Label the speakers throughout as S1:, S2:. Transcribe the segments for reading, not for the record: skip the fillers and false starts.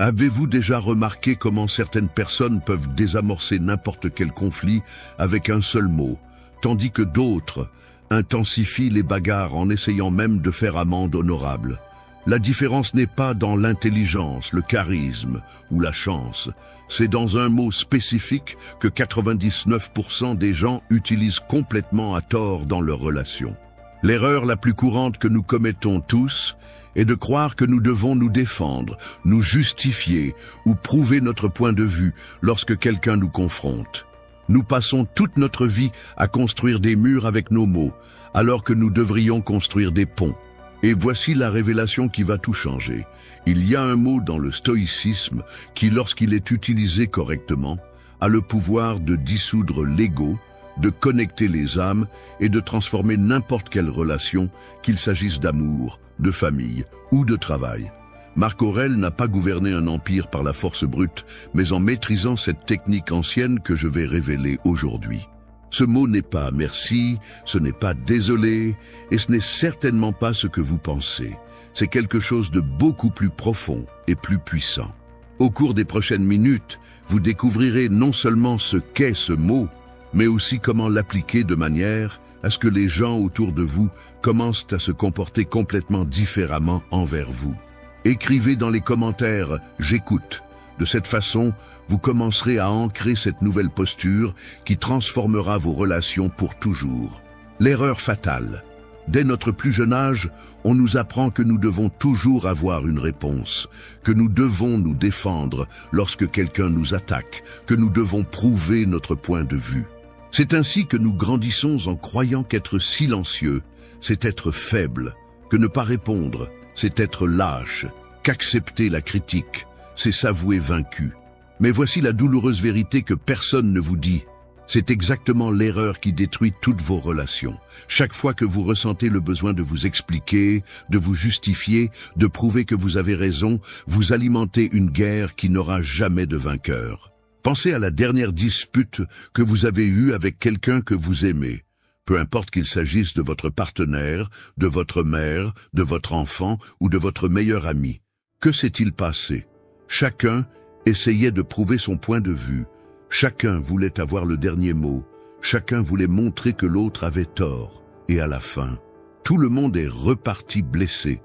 S1: Avez-vous déjà remarqué comment certaines personnes peuvent désamorcer n'importe quel conflit avec un seul mot, tandis que d'autres intensifient les bagarres en essayant même de faire amende honorable? La différence n'est pas dans l'intelligence, le charisme ou la chance. C'est dans un mot spécifique que 99% des gens utilisent complètement à tort dans leurs relations. L'erreur la plus courante que nous commettons tous est de croire que nous devons nous défendre, nous justifier ou prouver notre point de vue lorsque quelqu'un nous confronte. Nous passons toute notre vie à construire des murs avec nos mots, alors que nous devrions construire des ponts. Et voici la révélation qui va tout changer. Il y a un mot dans le stoïcisme qui, lorsqu'il est utilisé correctement, a le pouvoir de dissoudre l'ego, de connecter les âmes et de transformer n'importe quelle relation, qu'il s'agisse d'amour, de famille ou de travail. Marc Aurèle n'a pas gouverné un empire par la force brute, mais en maîtrisant cette technique ancienne que je vais révéler aujourd'hui. Ce mot n'est pas merci, ce n'est pas désolé, et ce n'est certainement pas ce que vous pensez. C'est quelque chose de beaucoup plus profond et plus puissant. Au cours des prochaines minutes, vous découvrirez non seulement ce qu'est ce mot, mais aussi comment l'appliquer de manière à ce que les gens autour de vous commencent à se comporter complètement différemment envers vous. Écrivez dans les commentaires « J'écoute ». De cette façon, vous commencerez à ancrer cette nouvelle posture qui transformera vos relations pour toujours. L'erreur fatale. Dès notre plus jeune âge, on nous apprend que nous devons toujours avoir une réponse, que nous devons nous défendre lorsque quelqu'un nous attaque, que nous devons prouver notre point de vue. C'est ainsi que nous grandissons en croyant qu'être silencieux, c'est être faible, que ne pas répondre, c'est être lâche, qu'accepter la critique, c'est s'avouer vaincu. Mais voici la douloureuse vérité que personne ne vous dit. C'est exactement l'erreur qui détruit toutes vos relations. Chaque fois que vous ressentez le besoin de vous expliquer, de vous justifier, de prouver que vous avez raison, vous alimentez une guerre qui n'aura jamais de vainqueur. Pensez à la dernière dispute que vous avez eue avec quelqu'un que vous aimez. Peu importe qu'il s'agisse de votre partenaire, de votre mère, de votre enfant ou de votre meilleur ami. Que s'est-il passé? Chacun essayait de prouver son point de vue. Chacun voulait avoir le dernier mot. Chacun voulait montrer que l'autre avait tort. Et à la fin, tout le monde est reparti blessé,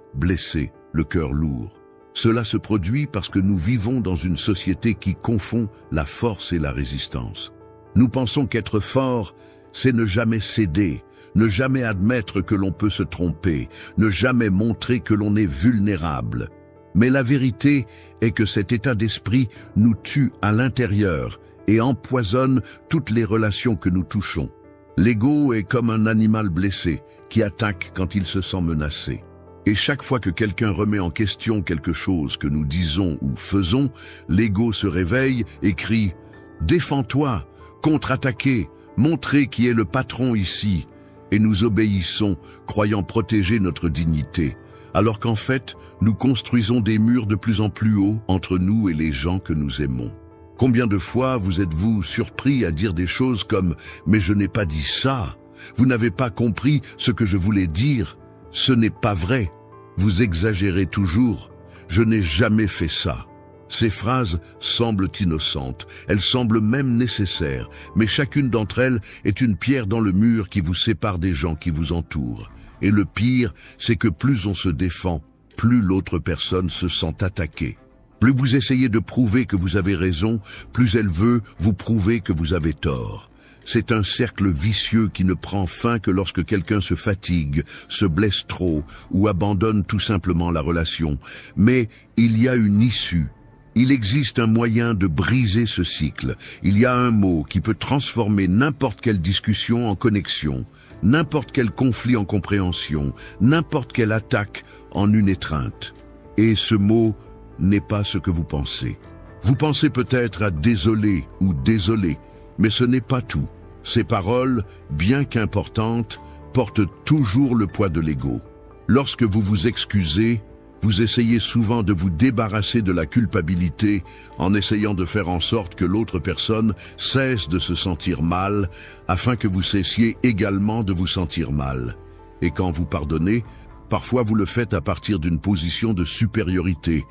S1: le cœur lourd. Cela se produit parce que nous vivons dans une société qui confond la force et la résistance. Nous pensons qu'être fort, c'est ne jamais céder, ne jamais admettre que l'on peut se tromper, ne jamais montrer que l'on est vulnérable. Mais la vérité est que cet état d'esprit nous tue à l'intérieur et empoisonne toutes les relations que nous touchons. L'ego est comme un animal blessé qui attaque quand il se sent menacé. Et chaque fois que quelqu'un remet en question quelque chose que nous disons ou faisons, l'ego se réveille et crie « Défends-toi, contre-attaquez, montrez qui est le patron ici ». Et nous obéissons, croyant protéger notre dignité. Alors qu'en fait, nous construisons des murs de plus en plus hauts entre nous et les gens que nous aimons. Combien de fois vous êtes-vous surpris à dire des choses comme « Mais je n'ai pas dit ça, vous n'avez pas compris ce que je voulais dire, ce n'est pas vrai, vous exagérez toujours, je n'ai jamais fait ça ». Ces phrases semblent innocentes, elles semblent même nécessaires, mais chacune d'entre elles est une pierre dans le mur qui vous sépare des gens qui vous entourent. Et le pire, c'est que plus on se défend, plus l'autre personne se sent attaquée. Plus vous essayez de prouver que vous avez raison, plus elle veut vous prouver que vous avez tort. C'est un cercle vicieux qui ne prend fin que lorsque quelqu'un se fatigue, se blesse trop ou abandonne tout simplement la relation. Mais il y a une issue. Il existe un moyen de briser ce cycle. Il y a un mot qui peut transformer n'importe quelle discussion en connexion, n'importe quel conflit en compréhension, n'importe quelle attaque en une étreinte. Et ce mot n'est pas ce que vous pensez. Vous pensez peut-être à désolé ou désolé, mais ce n'est pas tout. Ces paroles, bien qu'importantes, portent toujours le poids de l'ego. Lorsque vous vous excusez, vous essayez souvent de vous débarrasser de la culpabilité en essayant de faire en sorte que l'autre personne cesse de se sentir mal afin que vous cessiez également de vous sentir mal. Et quand vous pardonnez, parfois vous le faites à partir d'une position de supériorité,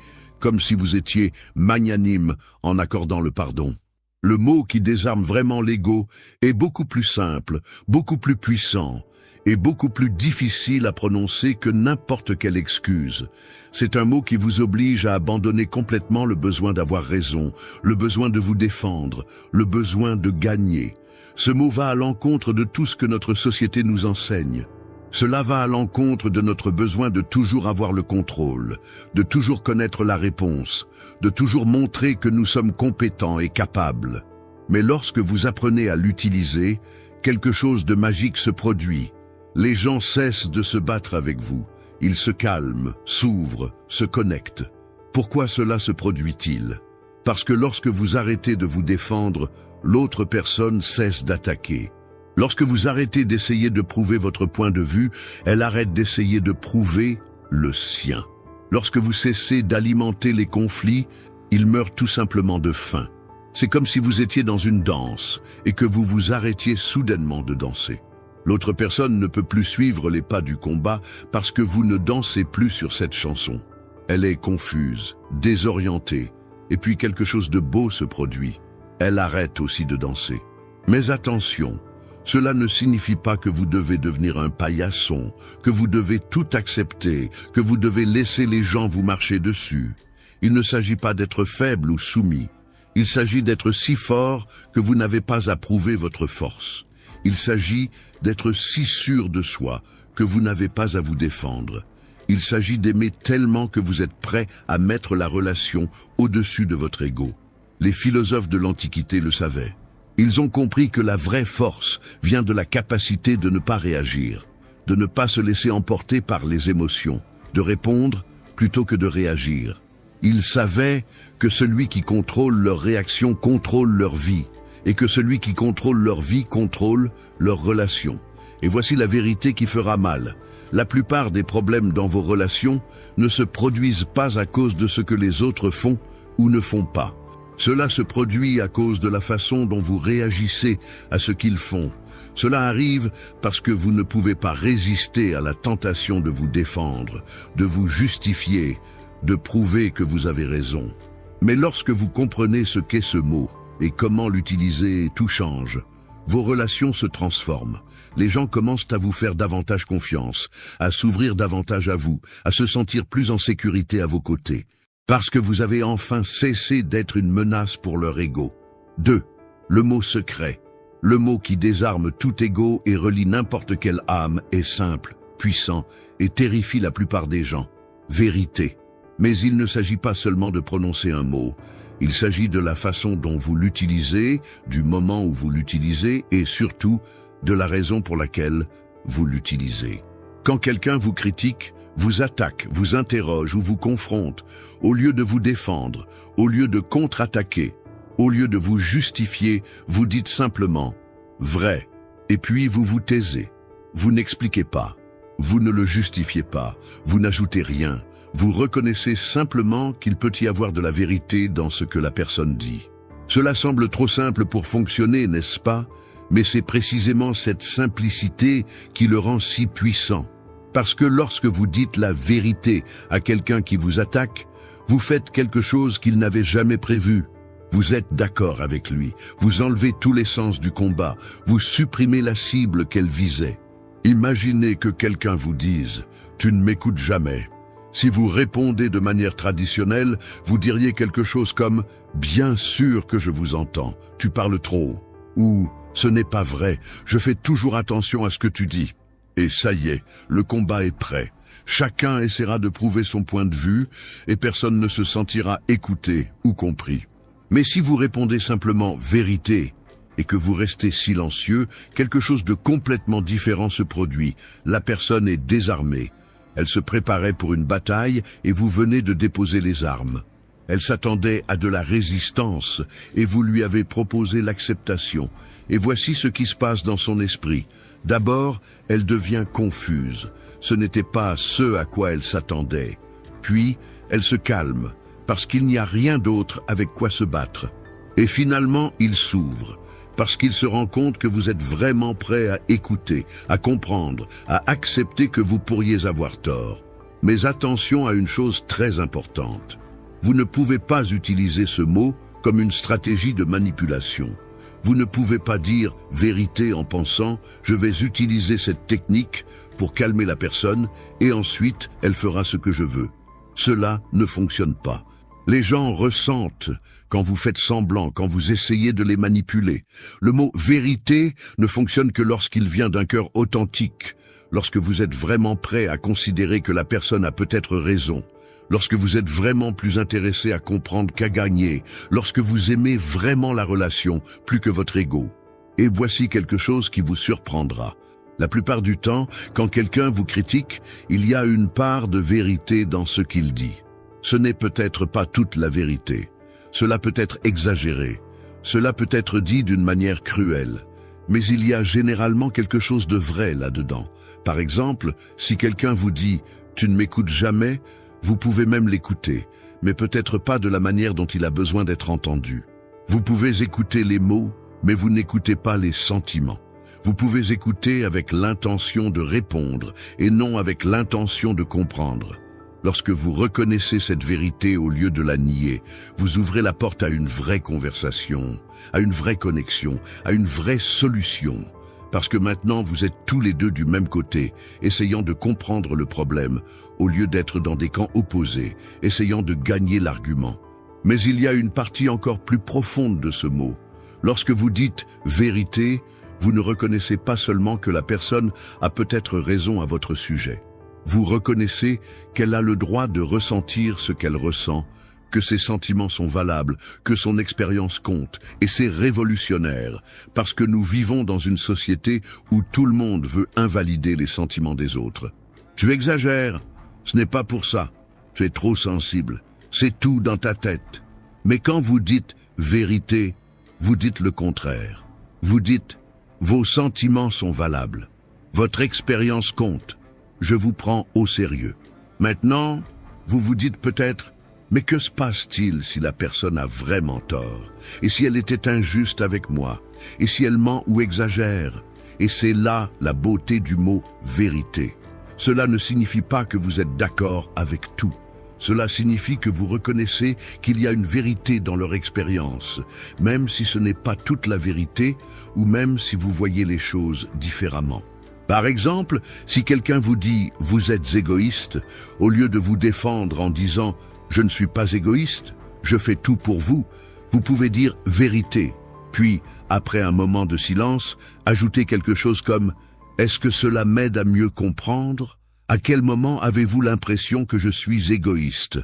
S1: comme si vous étiez magnanime en accordant le pardon. Le mot qui désarme vraiment l'ego est beaucoup plus simple, beaucoup plus puissant et beaucoup plus difficile à prononcer que n'importe quelle excuse. C'est un mot qui vous oblige à abandonner complètement le besoin d'avoir raison, le besoin de vous défendre, le besoin de gagner. Ce mot va à l'encontre de tout ce que notre société nous enseigne. Cela va à l'encontre de notre besoin de toujours avoir le contrôle, de toujours connaître la réponse, de toujours montrer que nous sommes compétents et capables. Mais lorsque vous apprenez à l'utiliser, quelque chose de magique se produit. Les gens cessent de se battre avec vous. Ils se calment, s'ouvrent, se connectent. Pourquoi cela se produit-il? Parce que lorsque vous arrêtez de vous défendre, l'autre personne cesse d'attaquer. Lorsque vous arrêtez d'essayer de prouver votre point de vue, elle arrête d'essayer de prouver le sien. Lorsque vous cessez d'alimenter les conflits, ils meurent tout simplement de faim. C'est comme si vous étiez dans une danse et que vous vous arrêtiez soudainement de danser. L'autre personne ne peut plus suivre les pas du combat parce que vous ne dansez plus sur cette chanson. Elle est confuse, désorientée, et puis quelque chose de beau se produit. Elle arrête aussi de danser. Mais attention, cela ne signifie pas que vous devez devenir un paillasson, que vous devez tout accepter, que vous devez laisser les gens vous marcher dessus. Il ne s'agit pas d'être faible ou soumis. Il s'agit d'être si fort que vous n'avez pas à prouver votre force. Il s'agit d'être si sûr de soi que vous n'avez pas à vous défendre. Il s'agit d'aimer tellement que vous êtes prêt à mettre la relation au-dessus de votre ego. Les philosophes de l'Antiquité le savaient. Ils ont compris que la vraie force vient de la capacité de ne pas réagir, de ne pas se laisser emporter par les émotions, de répondre plutôt que de réagir. Ils savaient que celui qui contrôle leurs réactions contrôle leur vie, et que celui qui contrôle leur vie contrôle leurs relations. Et voici la vérité qui fera mal. La plupart des problèmes dans vos relations ne se produisent pas à cause de ce que les autres font ou ne font pas. Cela se produit à cause de la façon dont vous réagissez à ce qu'ils font. Cela arrive parce que vous ne pouvez pas résister à la tentation de vous défendre, de vous justifier, de prouver que vous avez raison. Mais lorsque vous comprenez ce qu'est ce mot et comment l'utiliser, tout change. Vos relations se transforment. Les gens commencent à vous faire davantage confiance, à s'ouvrir davantage à vous, à se sentir plus en sécurité à vos côtés. Parce que vous avez enfin cessé d'être une menace pour leur ego. 2. Le mot secret. Le mot qui désarme tout ego et relie n'importe quelle âme est simple, puissant et terrifie la plupart des gens. Vérité. Mais il ne s'agit pas seulement de prononcer un mot. Il s'agit de la façon dont vous l'utilisez, du moment où vous l'utilisez et surtout de la raison pour laquelle vous l'utilisez. Quand quelqu'un vous critique, vous attaque, vous interroge ou vous confronte, au lieu de vous défendre, au lieu de contre-attaquer, au lieu de vous justifier, vous dites simplement « vrai » et puis vous vous taisez. Vous n'expliquez pas, vous ne le justifiez pas, vous n'ajoutez rien. Vous reconnaissez simplement qu'il peut y avoir de la vérité dans ce que la personne dit. Cela semble trop simple pour fonctionner, n'est-ce pas? Mais c'est précisément cette simplicité qui le rend si puissant. Parce que lorsque vous dites la vérité à quelqu'un qui vous attaque, vous faites quelque chose qu'il n'avait jamais prévu. Vous êtes d'accord avec lui, vous enlevez tous les sens du combat, vous supprimez la cible qu'elle visait. Imaginez que quelqu'un vous dise « tu ne m'écoutes jamais ». Si vous répondez de manière traditionnelle, vous diriez quelque chose comme « bien sûr que je vous entends, tu parles trop » ou « ce n'est pas vrai, je fais toujours attention à ce que tu dis ». Et ça y est, le combat est prêt. Chacun essaiera de prouver son point de vue et personne ne se sentira écouté ou compris. Mais si vous répondez simplement « vérité » et que vous restez silencieux, quelque chose de complètement différent se produit. La personne est désarmée. Elle se préparait pour une bataille et vous venez de déposer les armes. Elle s'attendait à de la résistance et vous lui avez proposé l'acceptation. Et voici ce qui se passe dans son esprit. D'abord, elle devient confuse. Ce n'était pas ce à quoi elle s'attendait. Puis, elle se calme, parce qu'il n'y a rien d'autre avec quoi se battre. Et finalement, il s'ouvre, parce qu'il se rend compte que vous êtes vraiment prêt à écouter, à comprendre, à accepter que vous pourriez avoir tort. Mais attention à une chose très importante. Vous ne pouvez pas utiliser ce mot comme une stratégie de manipulation. Vous ne pouvez pas dire « vérité » en pensant « je vais utiliser cette technique pour calmer la personne et ensuite elle fera ce que je veux ». Cela ne fonctionne pas. Les gens ressentent quand vous faites semblant, quand vous essayez de les manipuler. Le mot « vérité » ne fonctionne que lorsqu'il vient d'un cœur authentique, lorsque vous êtes vraiment prêt à considérer que la personne a peut-être raison, lorsque vous êtes vraiment plus intéressé à comprendre qu'à gagner, lorsque vous aimez vraiment la relation plus que votre ego. Et voici quelque chose qui vous surprendra. La plupart du temps, quand quelqu'un vous critique, il y a une part de vérité dans ce qu'il dit. Ce n'est peut-être pas toute la vérité. Cela peut être exagéré. Cela peut être dit d'une manière cruelle. Mais il y a généralement quelque chose de vrai là-dedans. Par exemple, si quelqu'un vous dit « tu ne m'écoutes jamais », vous pouvez même l'écouter, mais peut-être pas de la manière dont il a besoin d'être entendu. Vous pouvez écouter les mots, mais vous n'écoutez pas les sentiments. Vous pouvez écouter avec l'intention de répondre et non avec l'intention de comprendre. Lorsque vous reconnaissez cette vérité au lieu de la nier, vous ouvrez la porte à une vraie conversation, à une vraie connexion, à une vraie solution. Parce que maintenant vous êtes tous les deux du même côté, essayant de comprendre le problème, au lieu d'être dans des camps opposés, essayant de gagner l'argument. Mais il y a une partie encore plus profonde de ce mot. Lorsque vous dites « vérité », vous ne reconnaissez pas seulement que la personne a peut-être raison à votre sujet. Vous reconnaissez qu'elle a le droit de ressentir ce qu'elle ressent, que ses sentiments sont valables, que son expérience compte, et c'est révolutionnaire, parce que nous vivons dans une société où tout le monde veut invalider les sentiments des autres. Tu exagères, ce n'est pas pour ça, tu es trop sensible, c'est tout dans ta tête. Mais quand vous dites vérité, vous dites le contraire. Vous dites vos sentiments sont valables, votre expérience compte, je vous prends au sérieux. Maintenant, vous vous dites peut-être mais que se passe-t-il si la personne a vraiment tort? Et si elle était injuste avec moi? Et si elle ment ou exagère? Et c'est là la beauté du mot « vérité ». Cela ne signifie pas que vous êtes d'accord avec tout. Cela signifie que vous reconnaissez qu'il y a une vérité dans leur expérience, même si ce n'est pas toute la vérité ou même si vous voyez les choses différemment. Par exemple, si quelqu'un vous dit « vous êtes égoïste », au lieu de vous défendre en disant « je ne suis pas égoïste, je fais tout pour vous », vous pouvez dire « vérité », puis, après un moment de silence, ajouter quelque chose comme « est-ce que cela m'aide à mieux comprendre ? À quel moment avez-vous l'impression que je suis égoïste ?»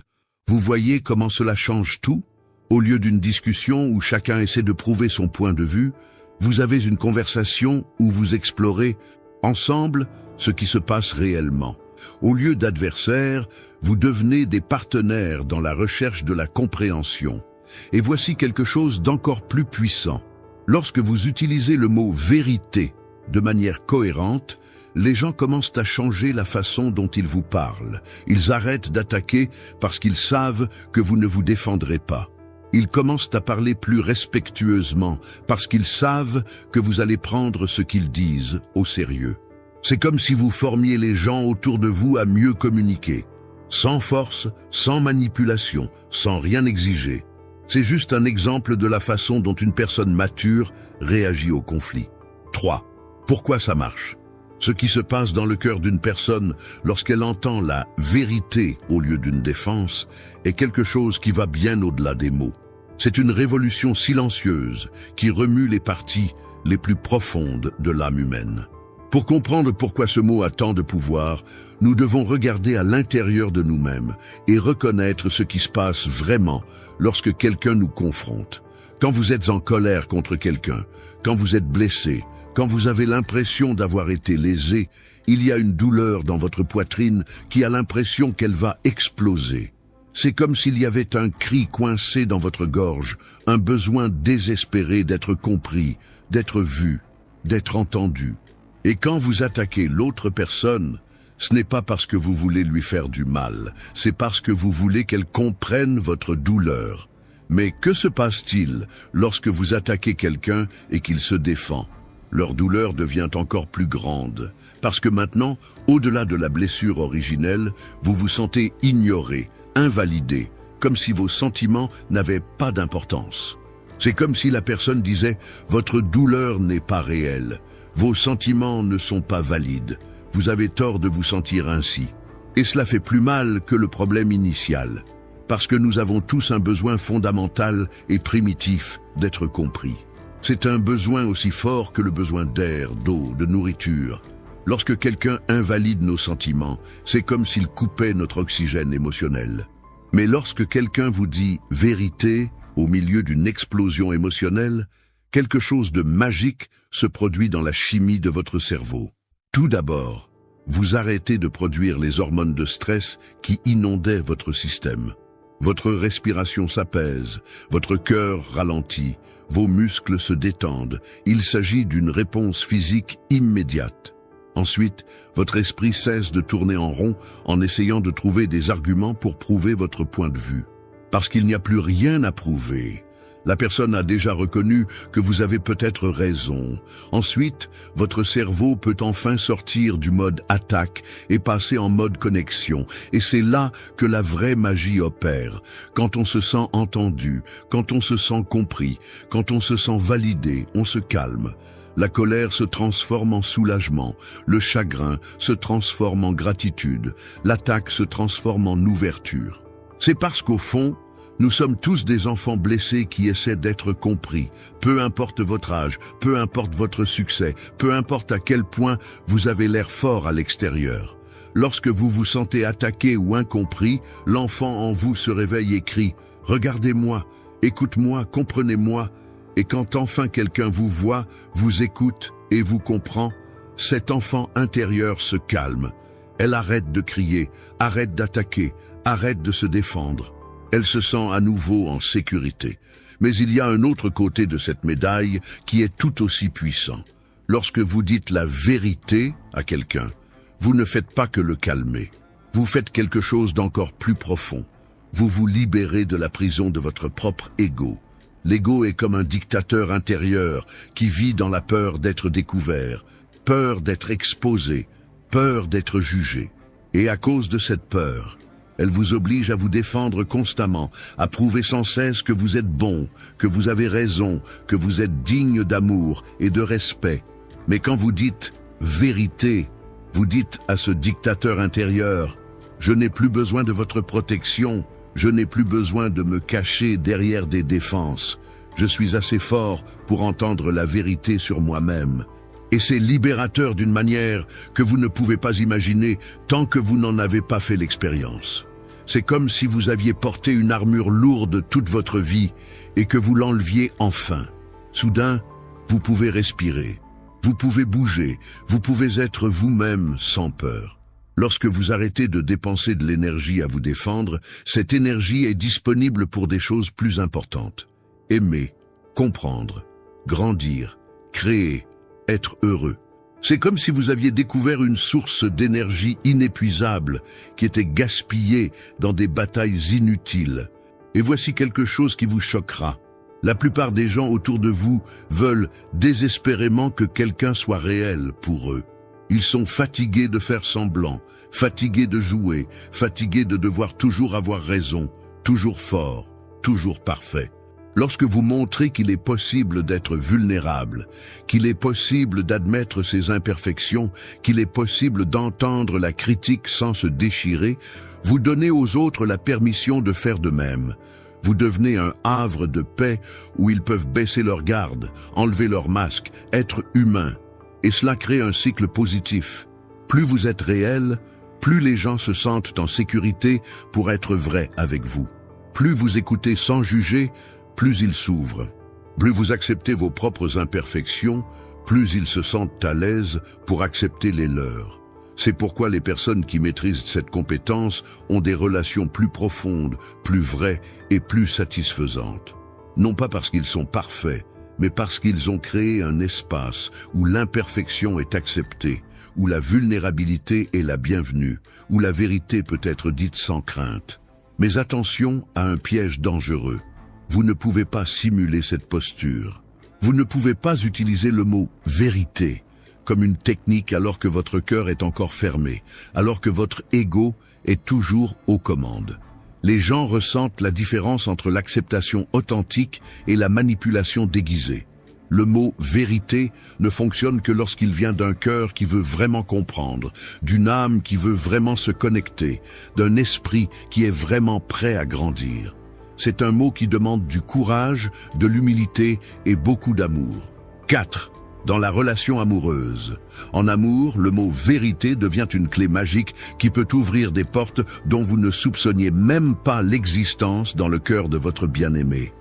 S1: Vous voyez comment cela change tout? Au lieu d'une discussion où chacun essaie de prouver son point de vue, vous avez une conversation où vous explorez ensemble ce qui se passe réellement. Au lieu d'adversaires, vous devenez des partenaires dans la recherche de la compréhension. Et voici quelque chose d'encore plus puissant. Lorsque vous utilisez le mot « vérité » de manière cohérente, les gens commencent à changer la façon dont ils vous parlent. Ils arrêtent d'attaquer parce qu'ils savent que vous ne vous défendrez pas. Ils commencent à parler plus respectueusement parce qu'ils savent que vous allez prendre ce qu'ils disent au sérieux. C'est comme si vous formiez les gens autour de vous à mieux communiquer, sans force, sans manipulation, sans rien exiger. C'est juste un exemple de la façon dont une personne mature réagit au conflit. 3. Pourquoi ça marche? Ce qui se passe dans le cœur d'une personne lorsqu'elle entend la vérité au lieu d'une défense est quelque chose qui va bien au-delà des mots. C'est une révolution silencieuse qui remue les parties les plus profondes de l'âme humaine. Pour comprendre pourquoi ce mot a tant de pouvoir, nous devons regarder à l'intérieur de nous-mêmes et reconnaître ce qui se passe vraiment lorsque quelqu'un nous confronte. Quand vous êtes en colère contre quelqu'un, quand vous êtes blessé, quand vous avez l'impression d'avoir été lésé, il y a une douleur dans votre poitrine qui a l'impression qu'elle va exploser. C'est comme s'il y avait un cri coincé dans votre gorge, un besoin désespéré d'être compris, d'être vu, d'être entendu. Et quand vous attaquez l'autre personne, ce n'est pas parce que vous voulez lui faire du mal, c'est parce que vous voulez qu'elle comprenne votre douleur. Mais que se passe-t-il lorsque vous attaquez quelqu'un et qu'il se défend? Leur douleur devient encore plus grande, parce que maintenant, au-delà de la blessure originelle, vous vous sentez ignoré, invalidé, comme si vos sentiments n'avaient pas d'importance. C'est comme si la personne disait « Votre douleur n'est pas réelle, vos sentiments ne sont pas valides, vous avez tort de vous sentir ainsi. » Et cela fait plus mal que le problème initial, parce que nous avons tous un besoin fondamental et primitif d'être compris. C'est un besoin aussi fort que le besoin d'air, d'eau, de nourriture. Lorsque quelqu'un invalide nos sentiments, c'est comme s'il coupait notre oxygène émotionnel. Mais lorsque quelqu'un vous dit « vérité » au milieu d'une explosion émotionnelle, quelque chose de magique se produit dans la chimie de votre cerveau. Tout d'abord, vous arrêtez de produire les hormones de stress qui inondaient votre système. Votre respiration s'apaise, votre cœur ralentit, vos muscles se détendent. Il s'agit d'une réponse physique immédiate. Ensuite, votre esprit cesse de tourner en rond en essayant de trouver des arguments pour prouver votre point de vue. Parce qu'il n'y a plus rien à prouver. La personne a déjà reconnu que vous avez peut-être raison. Ensuite, votre cerveau peut enfin sortir du mode attaque et passer en mode connexion. Et c'est là que la vraie magie opère. Quand on se sent entendu, quand on se sent compris, quand on se sent validé, on se calme. La colère se transforme en soulagement, le chagrin se transforme en gratitude, l'attaque se transforme en ouverture. C'est parce qu'au fond, nous sommes tous des enfants blessés qui essaient d'être compris. Peu importe votre âge, peu importe votre succès, peu importe à quel point vous avez l'air fort à l'extérieur. Lorsque vous vous sentez attaqué ou incompris, l'enfant en vous se réveille et crie « Regardez-moi, écoute-moi, comprenez-moi ». Et quand enfin quelqu'un vous voit, vous écoute et vous comprend, cet enfant intérieur se calme. Elle arrête de crier, arrête d'attaquer, arrête de se défendre. Elle se sent à nouveau en sécurité. Mais il y a un autre côté de cette médaille qui est tout aussi puissant. Lorsque vous dites la vérité à quelqu'un, vous ne faites pas que le calmer. Vous faites quelque chose d'encore plus profond. Vous vous libérez de la prison de votre propre ego. L'ego est comme un dictateur intérieur qui vit dans la peur d'être découvert, peur d'être exposé, peur d'être jugé. Et à cause de cette peur, elle vous oblige à vous défendre constamment, à prouver sans cesse que vous êtes bon, que vous avez raison, que vous êtes digne d'amour et de respect. Mais quand vous dites « vérité », vous dites à ce dictateur intérieur « Je n'ai plus besoin de votre protection, je n'ai plus besoin de me cacher derrière des défenses. Je suis assez fort pour entendre la vérité sur moi-même. » Et c'est libérateur d'une manière que vous ne pouvez pas imaginer tant que vous n'en avez pas fait l'expérience. C'est comme si vous aviez porté une armure lourde toute votre vie et que vous l'enleviez enfin. Soudain, vous pouvez respirer, vous pouvez bouger, vous pouvez être vous-même sans peur. Lorsque vous arrêtez de dépenser de l'énergie à vous défendre, cette énergie est disponible pour des choses plus importantes. Aimer, comprendre, grandir, créer, être heureux. C'est comme si vous aviez découvert une source d'énergie inépuisable qui était gaspillée dans des batailles inutiles. Et voici quelque chose qui vous choquera. La plupart des gens autour de vous veulent désespérément que quelqu'un soit réel pour eux. Ils sont fatigués de faire semblant, fatigués de jouer, fatigués de devoir toujours avoir raison, toujours fort, toujours parfait. Lorsque vous montrez qu'il est possible d'être vulnérable, qu'il est possible d'admettre ses imperfections, qu'il est possible d'entendre la critique sans se déchirer, vous donnez aux autres la permission de faire de même. Vous devenez un havre de paix où ils peuvent baisser leur garde, enlever leur masque, être humains. Et cela crée un cycle positif. Plus vous êtes réel, plus les gens se sentent en sécurité pour être vrais avec vous. Plus vous écoutez sans juger, plus ils s'ouvrent. Plus vous acceptez vos propres imperfections, plus ils se sentent à l'aise pour accepter les leurs. C'est pourquoi les personnes qui maîtrisent cette compétence ont des relations plus profondes, plus vraies et plus satisfaisantes. Non pas parce qu'ils sont parfaits, mais parce qu'ils ont créé un espace où l'imperfection est acceptée, où la vulnérabilité est la bienvenue, où la vérité peut être dite sans crainte. Mais attention à un piège dangereux. Vous ne pouvez pas simuler cette posture. Vous ne pouvez pas utiliser le mot « vérité » comme une technique alors que votre cœur est encore fermé, alors que votre ego est toujours aux commandes. Les gens ressentent la différence entre l'acceptation authentique et la manipulation déguisée. Le mot « vérité » ne fonctionne que lorsqu'il vient d'un cœur qui veut vraiment comprendre, d'une âme qui veut vraiment se connecter, d'un esprit qui est vraiment prêt à grandir. C'est un mot qui demande du courage, de l'humilité et beaucoup d'amour. 4. Dans la relation amoureuse. En amour, le mot « vérité » devient une clé magique qui peut ouvrir des portes dont vous ne soupçonniez même pas l'existence dans le cœur de votre bien-aimé.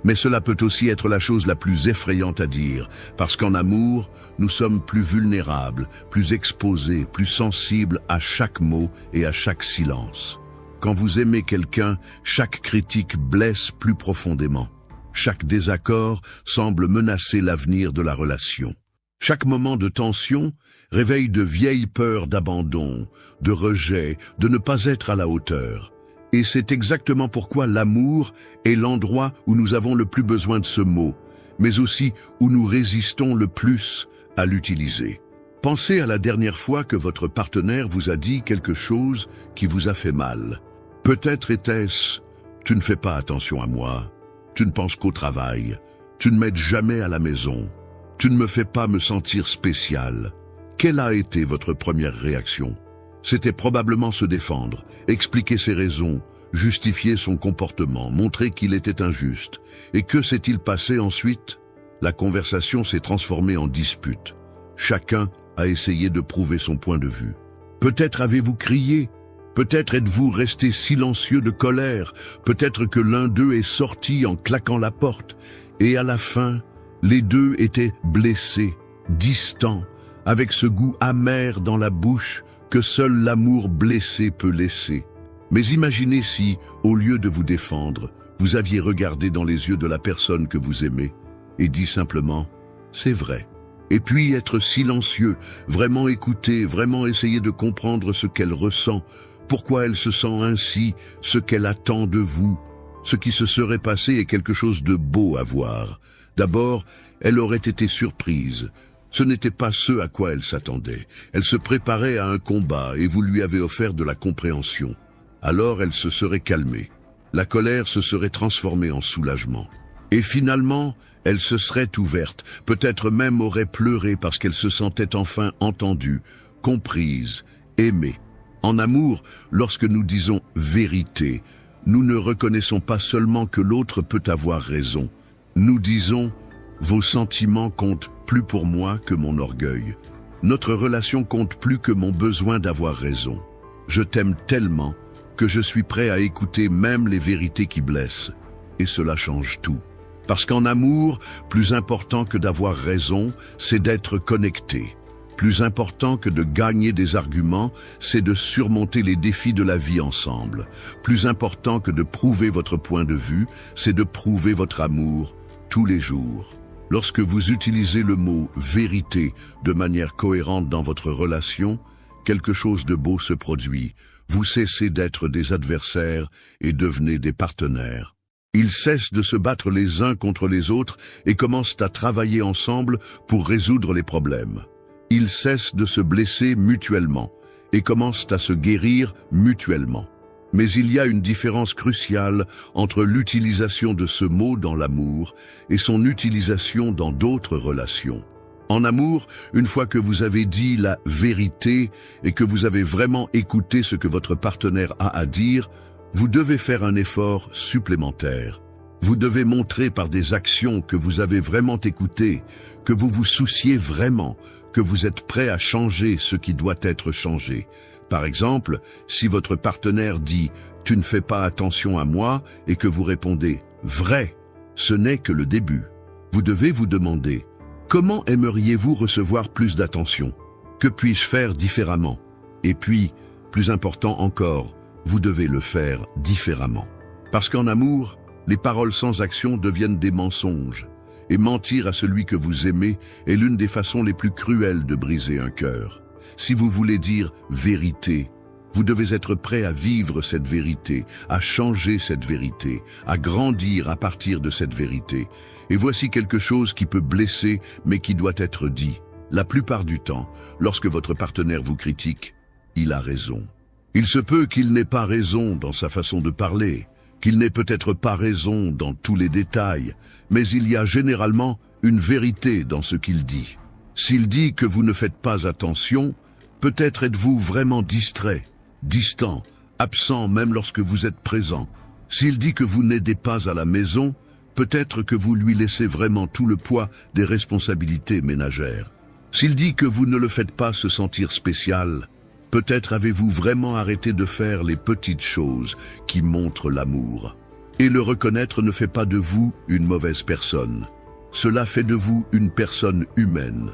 S1: Mais cela peut aussi être la chose la plus effrayante à dire, parce qu'en amour, nous sommes plus vulnérables, plus exposés, plus sensibles à chaque mot et à chaque silence. Quand vous aimez quelqu'un, chaque critique blesse plus profondément. Chaque désaccord semble menacer l'avenir de la relation. Chaque moment de tension réveille de vieilles peurs d'abandon, de rejet, de ne pas être à la hauteur. Et c'est exactement pourquoi l'amour est l'endroit où nous avons le plus besoin de ce mot, mais aussi où nous résistons le plus à l'utiliser. Pensez à la dernière fois que votre partenaire vous a dit quelque chose qui vous a fait mal. Peut-être était-ce « tu ne fais pas attention à moi », « tu ne penses qu'au travail », « tu ne m'aides jamais à la maison », « tu ne me fais pas me sentir spécial ». Quelle a été votre première réaction ? C'était probablement se défendre, expliquer ses raisons, justifier son comportement, montrer qu'il était injuste. Et que s'est-il passé ensuite ? La conversation s'est transformée en dispute. Chacun a essayé de prouver son point de vue. Peut-être avez-vous crié, peut-être êtes-vous resté silencieux de colère, peut-être que l'un d'eux est sorti en claquant la porte, et à la fin, les deux étaient blessés, distants, avec ce goût amer dans la bouche que seul l'amour blessé peut laisser. Mais imaginez si, au lieu de vous défendre, vous aviez regardé dans les yeux de la personne que vous aimez et dit simplement « c'est vrai ». Et puis être silencieux, vraiment écouter, vraiment essayer de comprendre ce qu'elle ressent, pourquoi elle se sent ainsi, ce qu'elle attend de vous. Ce qui se serait passé est quelque chose de beau à voir. D'abord, elle aurait été surprise. Ce n'était pas ce à quoi elle s'attendait. Elle se préparait à un combat et vous lui avez offert de la compréhension. Alors elle se serait calmée. La colère se serait transformée en soulagement. Et finalement, elle se serait ouverte, peut-être même aurait pleuré parce qu'elle se sentait enfin entendue, comprise, aimée. En amour, lorsque nous disons « vérité », nous ne reconnaissons pas seulement que l'autre peut avoir raison. Nous disons « vos sentiments comptent plus pour moi que mon orgueil. Notre relation compte plus que mon besoin d'avoir raison. Je t'aime tellement que je suis prêt à écouter même les vérités qui blessent. Et cela change tout. Parce qu'en amour, plus important que d'avoir raison, c'est d'être connecté. Plus important que de gagner des arguments, c'est de surmonter les défis de la vie ensemble. Plus important que de prouver votre point de vue, c'est de prouver votre amour tous les jours. Lorsque vous utilisez le mot « vérité » de manière cohérente dans votre relation, quelque chose de beau se produit. Vous cessez d'être des adversaires et devenez des partenaires. Ils cessent de se battre les uns contre les autres et commencent à travailler ensemble pour résoudre les problèmes. Ils cessent de se blesser mutuellement et commencent à se guérir mutuellement. Mais il y a une différence cruciale entre l'utilisation de ce mot dans l'amour et son utilisation dans d'autres relations. En amour, une fois que vous avez dit la vérité et que vous avez vraiment écouté ce que votre partenaire a à dire, vous devez faire un effort supplémentaire. Vous devez montrer par des actions que vous avez vraiment écouté, que vous vous souciez vraiment, que vous êtes prêt à changer ce qui doit être changé. Par exemple, si votre partenaire dit « tu ne fais pas attention à moi » et que vous répondez « vrai », ce n'est que le début. Vous devez vous demander « comment aimeriez-vous recevoir plus d'attention ? Que puis-je faire différemment ?» Et puis, plus important encore, vous devez le faire différemment. Parce qu'en amour, les paroles sans action deviennent des mensonges. Et mentir à celui que vous aimez est l'une des façons les plus cruelles de briser un cœur. Si vous voulez dire « vérité », vous devez être prêt à vivre cette vérité, à changer cette vérité, à grandir à partir de cette vérité. Et voici quelque chose qui peut blesser, mais qui doit être dit. La plupart du temps, lorsque votre partenaire vous critique, il a raison. Il se peut qu'il n'ait pas raison dans sa façon de parler, qu'il n'ait peut-être pas raison dans tous les détails, mais il y a généralement une vérité dans ce qu'il dit. S'il dit que vous ne faites pas attention, peut-être êtes-vous vraiment distrait, distant, absent même lorsque vous êtes présent. S'il dit que vous n'aidez pas à la maison, peut-être que vous lui laissez vraiment tout le poids des responsabilités ménagères. S'il dit que vous ne le faites pas se sentir spécial, peut-être avez-vous vraiment arrêté de faire les petites choses qui montrent l'amour. Et le reconnaître ne fait pas de vous une mauvaise personne. Cela fait de vous une personne humaine.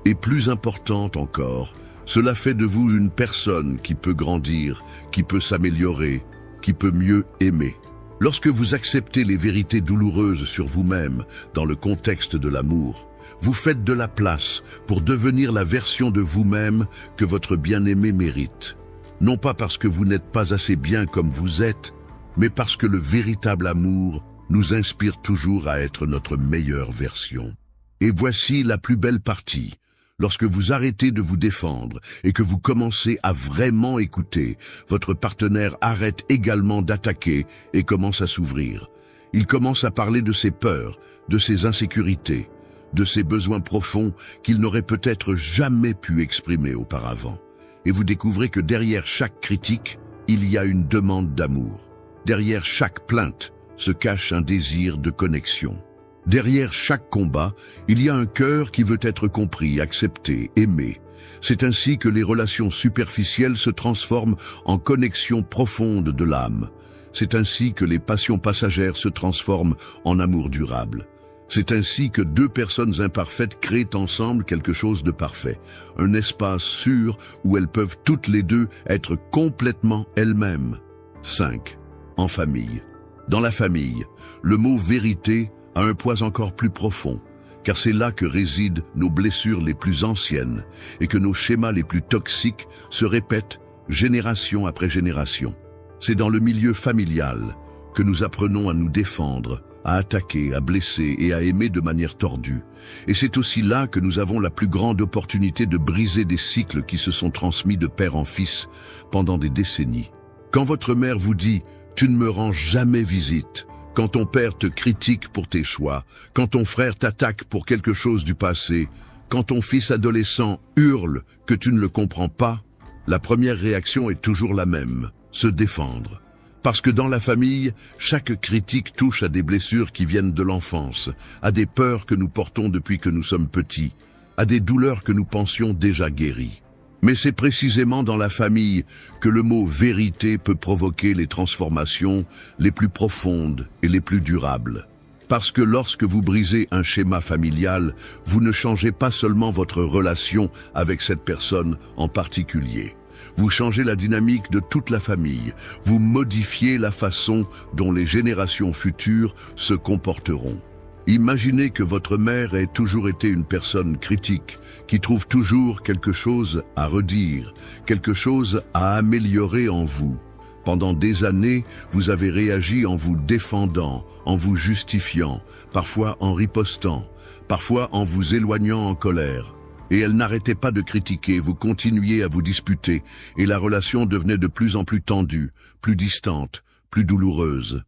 S1: Et plus importante encore, cela fait de vous une personne qui peut grandir, qui peut s'améliorer, qui peut mieux aimer. Lorsque vous acceptez les vérités douloureuses sur vous-même dans le contexte de l'amour, vous faites de la place pour devenir la version de vous-même que votre bien-aimé mérite. Non pas parce que vous n'êtes pas assez bien comme vous êtes, mais parce que le véritable amour nous inspire toujours à être notre meilleure version. Et voici la plus belle partie. Lorsque vous arrêtez de vous défendre et que vous commencez à vraiment écouter, votre partenaire arrête également d'attaquer et commence à s'ouvrir. Il commence à parler de ses peurs, de ses insécurités, de ses besoins profonds qu'il n'aurait peut-être jamais pu exprimer auparavant. Et vous découvrez que derrière chaque critique, il y a une demande d'amour. Derrière chaque plainte se cache un désir de connexion. Derrière chaque combat, il y a un cœur qui veut être compris, accepté, aimé. C'est ainsi que les relations superficielles se transforment en connexion profonde de l'âme. C'est ainsi que les passions passagères se transforment en amour durable. C'est ainsi que deux personnes imparfaites créent ensemble quelque chose de parfait, un espace sûr où elles peuvent toutes les deux être complètement elles-mêmes. 5. En famille. Dans la famille, le mot « vérité » a un poids encore plus profond, car c'est là que résident nos blessures les plus anciennes et que nos schémas les plus toxiques se répètent génération après génération. C'est dans le milieu familial que nous apprenons à nous défendre, à attaquer, à blesser et à aimer de manière tordue. Et c'est aussi là que nous avons la plus grande opportunité de briser des cycles qui se sont transmis de père en fils pendant des décennies. Quand votre mère vous dit « tu ne me rends jamais visite », quand ton père te critique pour tes choix, quand ton frère t'attaque pour quelque chose du passé, quand ton fils adolescent hurle que tu ne le comprends pas, la première réaction est toujours la même, se défendre. Parce que dans la famille, chaque critique touche à des blessures qui viennent de l'enfance, à des peurs que nous portons depuis que nous sommes petits, à des douleurs que nous pensions déjà guéries. Mais c'est précisément dans la famille que le mot « vérité » peut provoquer les transformations les plus profondes et les plus durables. Parce que lorsque vous brisez un schéma familial, vous ne changez pas seulement votre relation avec cette personne en particulier. Vous changez la dynamique de toute la famille. Vous modifiez la façon dont les générations futures se comporteront. Imaginez que votre mère ait toujours été une personne critique, qui trouve toujours quelque chose à redire, quelque chose à améliorer en vous. Pendant des années, vous avez réagi en vous défendant, en vous justifiant, parfois en ripostant, parfois en vous éloignant en colère. Et elle n'arrêtait pas de critiquer, vous continuiez à vous disputer, et la relation devenait de plus en plus tendue, plus distante, plus douloureuse.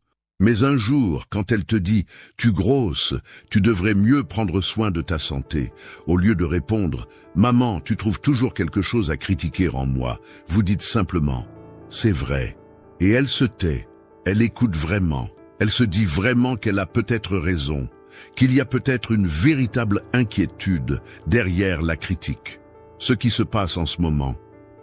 S1: Mais un jour, quand elle te dit « tu grosses, tu devrais mieux prendre soin de ta santé », au lieu de répondre « maman, tu trouves toujours quelque chose à critiquer en moi », vous dites simplement « c'est vrai ». Et elle se tait, elle écoute vraiment, elle se dit vraiment qu'elle a peut-être raison, qu'il y a peut-être une véritable inquiétude derrière la critique. Ce qui se passe en ce moment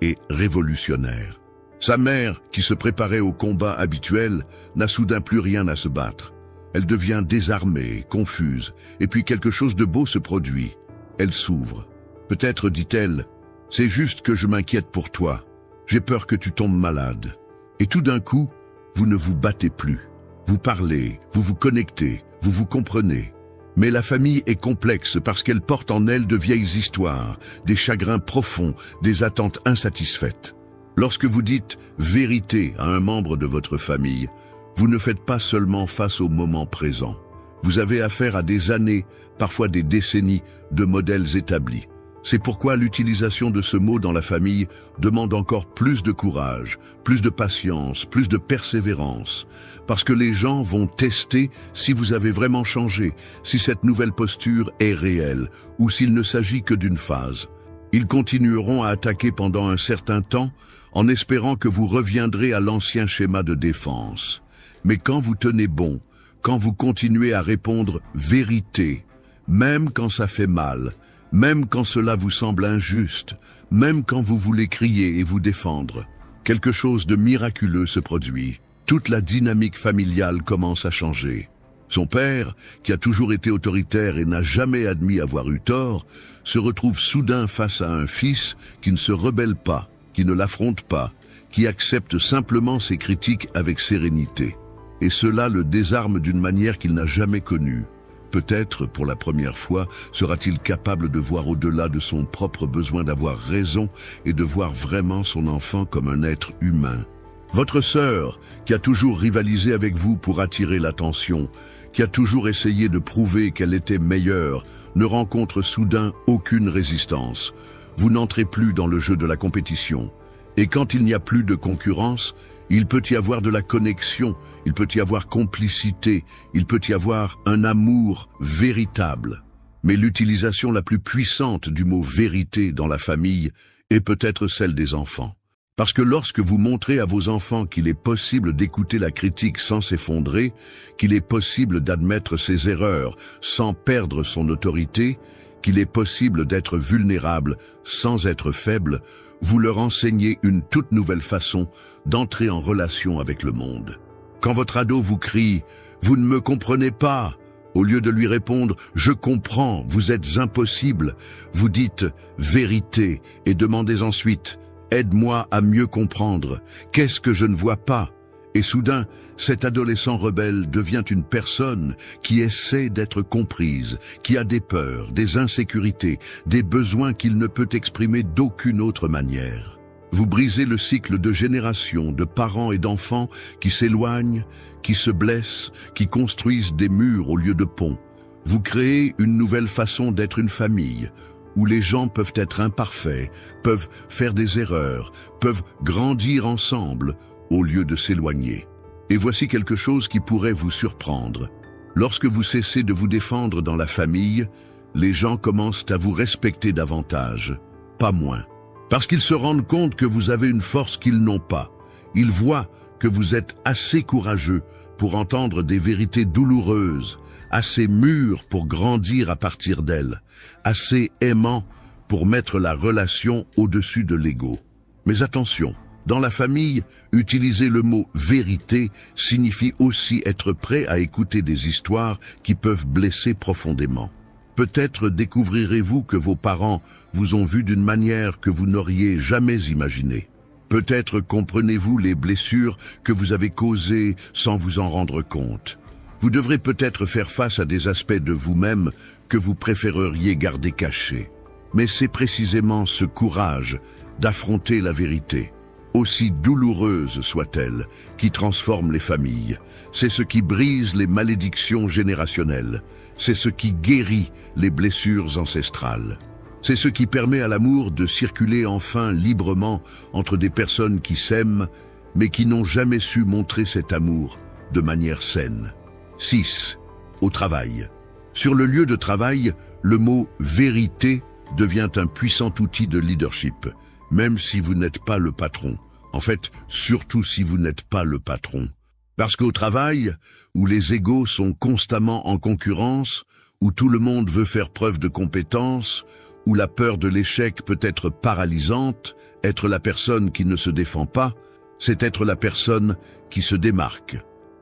S1: est révolutionnaire. Sa mère, qui se préparait au combat habituel, n'a soudain plus rien à se battre. Elle devient désarmée, confuse, et puis quelque chose de beau se produit. Elle s'ouvre. Peut-être dit-elle, « c'est juste que je m'inquiète pour toi. J'ai peur que tu tombes malade. » Et tout d'un coup, vous ne vous battez plus. Vous parlez, vous vous connectez, vous vous comprenez. Mais la famille est complexe parce qu'elle porte en elle de vieilles histoires, des chagrins profonds, des attentes insatisfaites. Lorsque vous dites « vérité » à un membre de votre famille, vous ne faites pas seulement face au moment présent. Vous avez affaire à des années, parfois des décennies, de modèles établis. C'est pourquoi l'utilisation de ce mot dans la famille demande encore plus de courage, plus de patience, plus de persévérance, parce que les gens vont tester si vous avez vraiment changé, si cette nouvelle posture est réelle, ou s'il ne s'agit que d'une phase. Ils continueront à attaquer pendant un certain temps, en espérant que vous reviendrez à l'ancien schéma de défense. Mais quand vous tenez bon, quand vous continuez à répondre « vérité », même quand ça fait mal, même quand cela vous semble injuste, même quand vous voulez crier et vous défendre, quelque chose de miraculeux se produit. Toute la dynamique familiale commence à changer. Son père, qui a toujours été autoritaire et n'a jamais admis avoir eu tort, se retrouve soudain face à un fils qui ne se rebelle pas, qui ne l'affronte pas, qui accepte simplement ses critiques avec sérénité. Et cela le désarme d'une manière qu'il n'a jamais connue. Peut-être, pour la première fois, sera-t-il capable de voir au-delà de son propre besoin d'avoir raison et de voir vraiment son enfant comme un être humain. Votre sœur, qui a toujours rivalisé avec vous pour attirer l'attention, qui a toujours essayé de prouver qu'elle était meilleure, ne rencontre soudain aucune résistance. Vous n'entrez plus dans le jeu de la compétition. Et quand il n'y a plus de concurrence, il peut y avoir de la connexion, il peut y avoir complicité, il peut y avoir un amour véritable. Mais l'utilisation la plus puissante du mot « vérité » dans la famille est peut-être celle des enfants. Parce que lorsque vous montrez à vos enfants qu'il est possible d'écouter la critique sans s'effondrer, qu'il est possible d'admettre ses erreurs sans perdre son autorité, qu'il est possible d'être vulnérable sans être faible, vous leur enseignez une toute nouvelle façon d'entrer en relation avec le monde. Quand votre ado vous crie « Vous ne me comprenez pas », au lieu de lui répondre « Je comprends, vous êtes impossible », vous dites « Vérité » et demandez ensuite « Aide-moi à mieux comprendre, qu'est-ce que je ne vois pas ?» Et soudain, cet adolescent rebelle devient une personne qui essaie d'être comprise, qui a des peurs, des insécurités, des besoins qu'il ne peut exprimer d'aucune autre manière. Vous brisez le cycle de générations de parents et d'enfants qui s'éloignent, qui se blessent, qui construisent des murs au lieu de ponts. Vous créez une nouvelle façon d'être une famille, où les gens peuvent être imparfaits, peuvent faire des erreurs, peuvent grandir ensemble, au lieu de s'éloigner. Et voici quelque chose qui pourrait vous surprendre. Lorsque vous cessez de vous défendre dans la famille, les gens commencent à vous respecter davantage, pas moins. Parce qu'ils se rendent compte que vous avez une force qu'ils n'ont pas. Ils voient que vous êtes assez courageux pour entendre des vérités douloureuses, assez mûr pour grandir à partir d'elles, assez aimant pour mettre la relation au-dessus de l'ego. Mais attention, dans la famille, utiliser le mot « vérité » signifie aussi être prêt à écouter des histoires qui peuvent blesser profondément. Peut-être découvrirez-vous que vos parents vous ont vu d'une manière que vous n'auriez jamais imaginée. Peut-être comprenez-vous les blessures que vous avez causées sans vous en rendre compte. Vous devrez peut-être faire face à des aspects de vous-même que vous préféreriez garder cachés. Mais c'est précisément ce courage d'affronter la vérité, aussi douloureuse soit-elle, qui transforme les familles. C'est ce qui brise les malédictions générationnelles. C'est ce qui guérit les blessures ancestrales. C'est ce qui permet à l'amour de circuler enfin librement entre des personnes qui s'aiment, mais qui n'ont jamais su montrer cet amour de manière saine. 6. Au travail. Sur le lieu de travail, le mot « vérité » devient un puissant outil de leadership, même si vous n'êtes pas le patron. En fait, surtout si vous n'êtes pas le patron. Parce qu'au travail, où les égos sont constamment en concurrence, où tout le monde veut faire preuve de compétence, où la peur de l'échec peut être paralysante, être la personne qui ne se défend pas, c'est être la personne qui se démarque.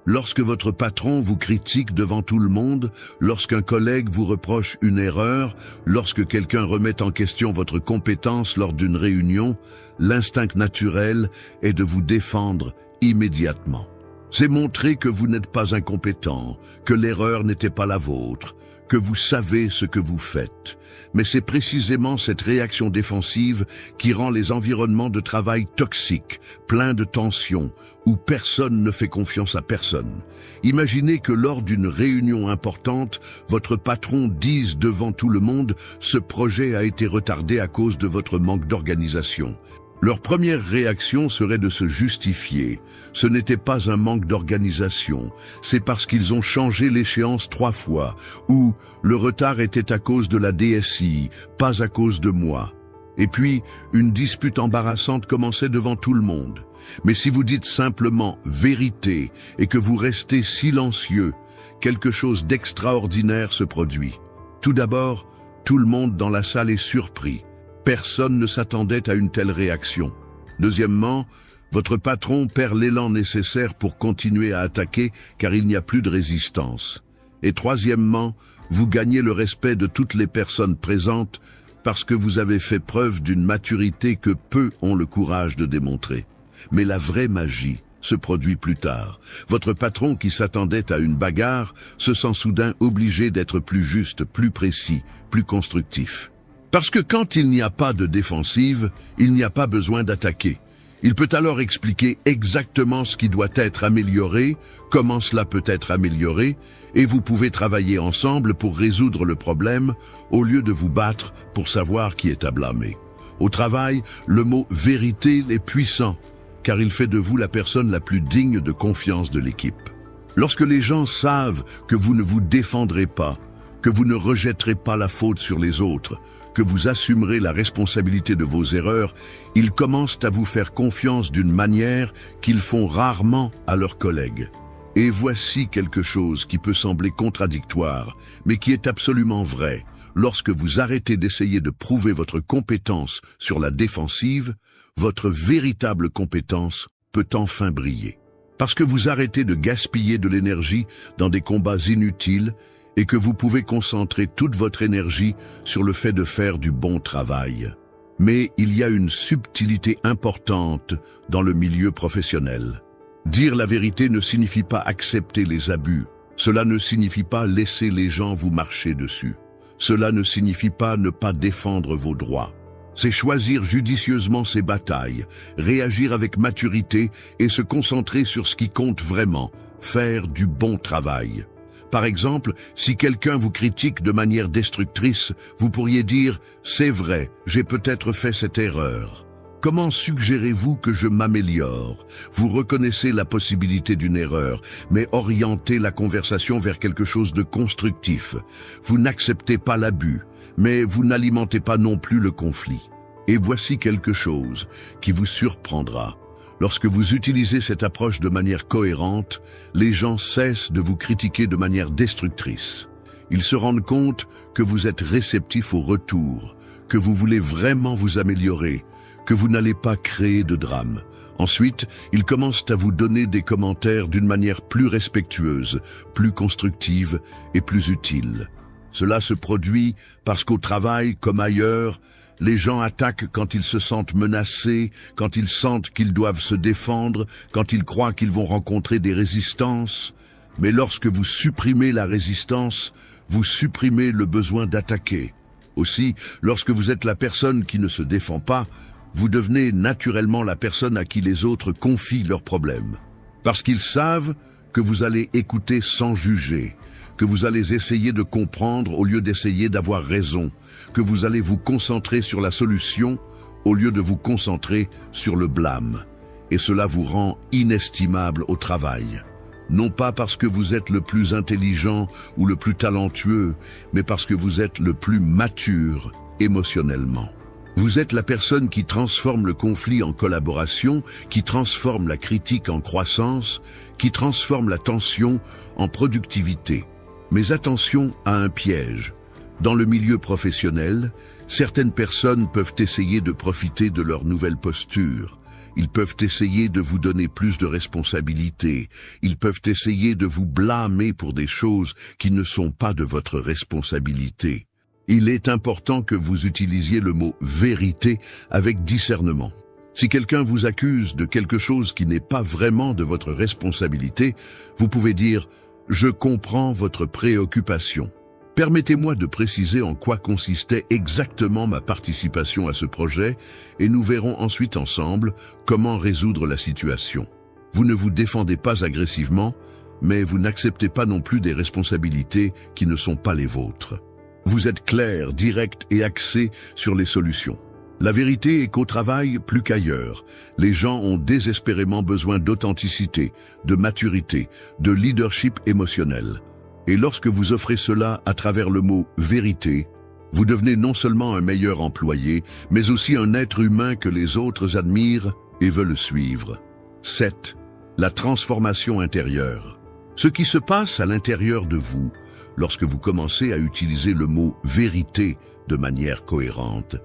S1: Lorsque votre patron vous critique devant tout le monde, lorsqu'un collègue vous reproche une erreur, lorsque quelqu'un remet en question votre compétence lors d'une réunion, l'instinct naturel est de vous défendre immédiatement. C'est montrer que vous n'êtes pas incompétent, que l'erreur n'était pas la vôtre, que vous savez ce que vous faites. Mais c'est précisément cette réaction défensive qui rend les environnements de travail toxiques, pleins de tensions, où personne ne fait confiance à personne. Imaginez que lors d'une réunion importante, votre patron dise devant tout le monde « Ce projet a été retardé à cause de votre manque d'organisation ». Leur première réaction serait de se justifier. Ce n'était pas un manque d'organisation, c'est parce qu'ils ont changé l'échéance 3 fois, ou le retard était à cause de la DSI, pas à cause de moi. Et puis, une dispute embarrassante commençait devant tout le monde. Mais si vous dites simplement « vérité » et que vous restez silencieux, quelque chose d'extraordinaire se produit. Tout d'abord, tout le monde dans la salle est surpris. Personne ne s'attendait à une telle réaction. Deuxièmement, votre patron perd l'élan nécessaire pour continuer à attaquer car il n'y a plus de résistance. Et troisièmement, vous gagnez le respect de toutes les personnes présentes parce que vous avez fait preuve d'une maturité que peu ont le courage de démontrer. Mais la vraie magie se produit plus tard. Votre patron qui s'attendait à une bagarre se sent soudain obligé d'être plus juste, plus précis, plus constructif. Parce que quand il n'y a pas de défensive, il n'y a pas besoin d'attaquer. Il peut alors expliquer exactement ce qui doit être amélioré, comment cela peut être amélioré, et vous pouvez travailler ensemble pour résoudre le problème, au lieu de vous battre pour savoir qui est à blâmer. Au travail, le mot « vérité » est puissant, car il fait de vous la personne la plus digne de confiance de l'équipe. Lorsque les gens savent que vous ne vous défendrez pas, que vous ne rejetterez pas la faute sur les autres, que vous assumerez la responsabilité de vos erreurs, ils commencent à vous faire confiance d'une manière qu'ils font rarement à leurs collègues. Et voici quelque chose qui peut sembler contradictoire, mais qui est absolument vrai. Lorsque vous arrêtez d'essayer de prouver votre compétence sur la défensive, votre véritable compétence peut enfin briller. Parce que vous arrêtez de gaspiller de l'énergie dans des combats inutiles et que vous pouvez concentrer toute votre énergie sur le fait de faire du bon travail. Mais il y a une subtilité importante dans le milieu professionnel. Dire la vérité ne signifie pas accepter les abus. Cela ne signifie pas laisser les gens vous marcher dessus. Cela ne signifie pas ne pas défendre vos droits. C'est choisir judicieusement ses batailles, réagir avec maturité et se concentrer sur ce qui compte vraiment, faire du bon travail. Par exemple, si quelqu'un vous critique de manière destructrice, vous pourriez dire « C'est vrai, j'ai peut-être fait cette erreur ». Comment suggérez-vous que je m'améliore? Vous reconnaissez la possibilité d'une erreur, mais orientez la conversation vers quelque chose de constructif. Vous n'acceptez pas l'abus, mais vous n'alimentez pas non plus le conflit. Et voici quelque chose qui vous surprendra. Lorsque vous utilisez cette approche de manière cohérente, les gens cessent de vous critiquer de manière destructrice. Ils se rendent compte que vous êtes réceptif au retour, que vous voulez vraiment vous améliorer, que vous n'allez pas créer de drame. Ensuite, ils commencent à vous donner des commentaires d'une manière plus respectueuse, plus constructive et plus utile. Cela se produit parce qu'au travail, comme ailleurs, les gens attaquent quand ils se sentent menacés, quand ils sentent qu'ils doivent se défendre, quand ils croient qu'ils vont rencontrer des résistances. Mais lorsque vous supprimez la résistance, vous supprimez le besoin d'attaquer. Aussi, lorsque vous êtes la personne qui ne se défend pas, vous devenez naturellement la personne à qui les autres confient leurs problèmes. Parce qu'ils savent que vous allez écouter sans juger, que vous allez essayer de comprendre au lieu d'essayer d'avoir raison, que vous allez vous concentrer sur la solution au lieu de vous concentrer sur le blâme. Et cela vous rend inestimable au travail. Non pas parce que vous êtes le plus intelligent ou le plus talentueux, mais parce que vous êtes le plus mature émotionnellement. Vous êtes la personne qui transforme le conflit en collaboration, qui transforme la critique en croissance, qui transforme la tension en productivité. Mais attention à un piège. Dans le milieu professionnel, certaines personnes peuvent essayer de profiter de leur nouvelle posture. Ils peuvent essayer de vous donner plus de responsabilités. Ils peuvent essayer de vous blâmer pour des choses qui ne sont pas de votre responsabilité. Il est important que vous utilisiez le mot « vérité » avec discernement. Si quelqu'un vous accuse de quelque chose qui n'est pas vraiment de votre responsabilité, vous pouvez dire « Je comprends votre préoccupation ». Permettez-moi de préciser en quoi consistait exactement ma participation à ce projet et nous verrons ensuite ensemble comment résoudre la situation. Vous ne vous défendez pas agressivement, mais vous n'acceptez pas non plus des responsabilités qui ne sont pas les vôtres. Vous êtes clair, direct et axé sur les solutions. La vérité est qu'au travail, plus qu'ailleurs, les gens ont désespérément besoin d'authenticité, de maturité, de leadership émotionnel. Et lorsque vous offrez cela à travers le mot « vérité », vous devenez non seulement un meilleur employé, mais aussi un être humain que les autres admirent et veulent suivre. 7. La transformation intérieure. Ce qui se passe à l'intérieur de vous, lorsque vous commencez à utiliser le mot « vérité » de manière cohérente,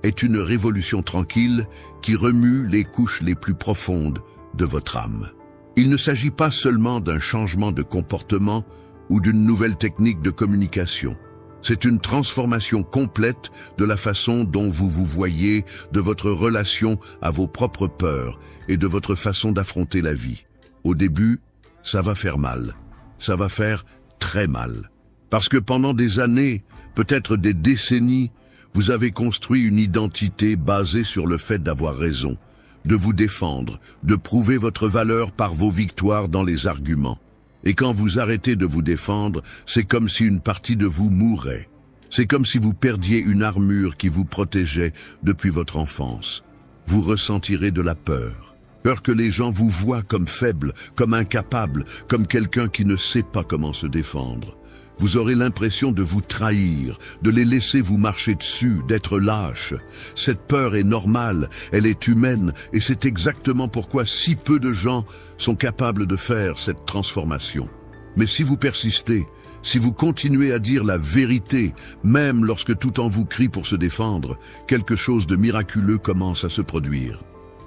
S1: est une révolution tranquille qui remue les couches les plus profondes de votre âme. Il ne s'agit pas seulement d'un changement de comportement ou d'une nouvelle technique de communication. C'est une transformation complète de la façon dont vous vous voyez, de votre relation à vos propres peurs et de votre façon d'affronter la vie. Au début, ça va faire mal. Ça va faire très mal. Parce que pendant des années, peut-être des décennies, vous avez construit une identité basée sur le fait d'avoir raison, de vous défendre, de prouver votre valeur par vos victoires dans les arguments. Et quand vous arrêtez de vous défendre, c'est comme si une partie de vous mourait. C'est comme si vous perdiez une armure qui vous protégeait depuis votre enfance. Vous ressentirez de la peur. Peur que les gens vous voient comme faible, comme incapable, comme quelqu'un qui ne sait pas comment se défendre. Vous aurez l'impression de vous trahir, de les laisser vous marcher dessus, d'être lâche. Cette peur est normale, elle est humaine, et c'est exactement pourquoi si peu de gens sont capables de faire cette transformation. Mais si vous persistez, si vous continuez à dire la vérité, même lorsque tout en vous crie pour se défendre, quelque chose de miraculeux commence à se produire.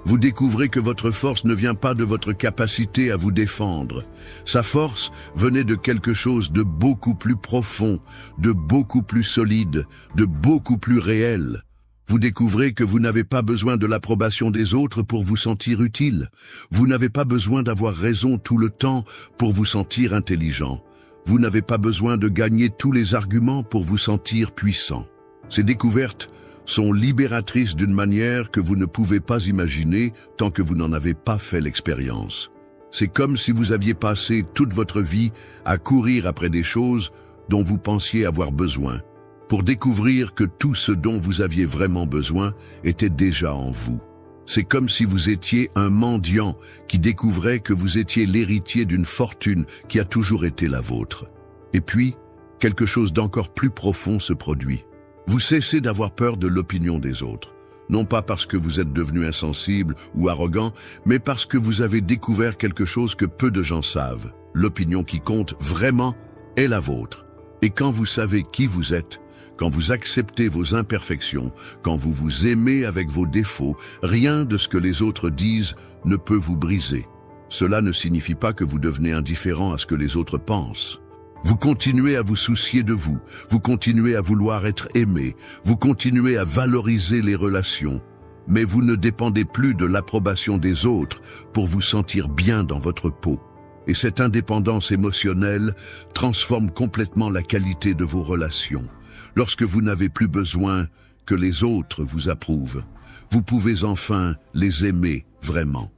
S1: Vous découvrez que votre force ne vient pas de votre capacité à vous défendre. Sa force venait de quelque chose de beaucoup plus profond, de beaucoup plus solide, de beaucoup plus réel. Vous découvrez que vous n'avez pas besoin de l'approbation des autres pour vous sentir utile. Vous n'avez pas besoin d'avoir raison tout le temps pour vous sentir intelligent. Vous n'avez pas besoin de gagner tous les arguments pour vous sentir puissant. Ces découvertes sont libératrices d'une manière que vous ne pouvez pas imaginer tant que vous n'en avez pas fait l'expérience. C'est comme si vous aviez passé toute votre vie à courir après des choses dont vous pensiez avoir besoin, pour découvrir que tout ce dont vous aviez vraiment besoin était déjà en vous. C'est comme si vous étiez un mendiant qui découvrait que vous étiez l'héritier d'une fortune qui a toujours été la vôtre. Et puis, quelque chose d'encore plus profond se produit. Vous cessez d'avoir peur de l'opinion des autres, non pas parce que vous êtes devenu insensible ou arrogant, mais parce que vous avez découvert quelque chose que peu de gens savent. L'opinion qui compte vraiment est la vôtre. Et quand vous savez qui vous êtes, quand vous acceptez vos imperfections, quand vous vous aimez avec vos défauts, rien de ce que les autres disent ne peut vous briser. Cela ne signifie pas que vous devenez indifférent à ce que les autres pensent. Vous continuez à vous soucier de vous, vous continuez à vouloir être aimé, vous continuez à valoriser les relations, mais vous ne dépendez plus de l'approbation des autres pour vous sentir bien dans votre peau. Et cette indépendance émotionnelle transforme complètement la qualité de vos relations. Lorsque vous n'avez plus besoin que les autres vous approuvent, vous pouvez enfin les aimer vraiment.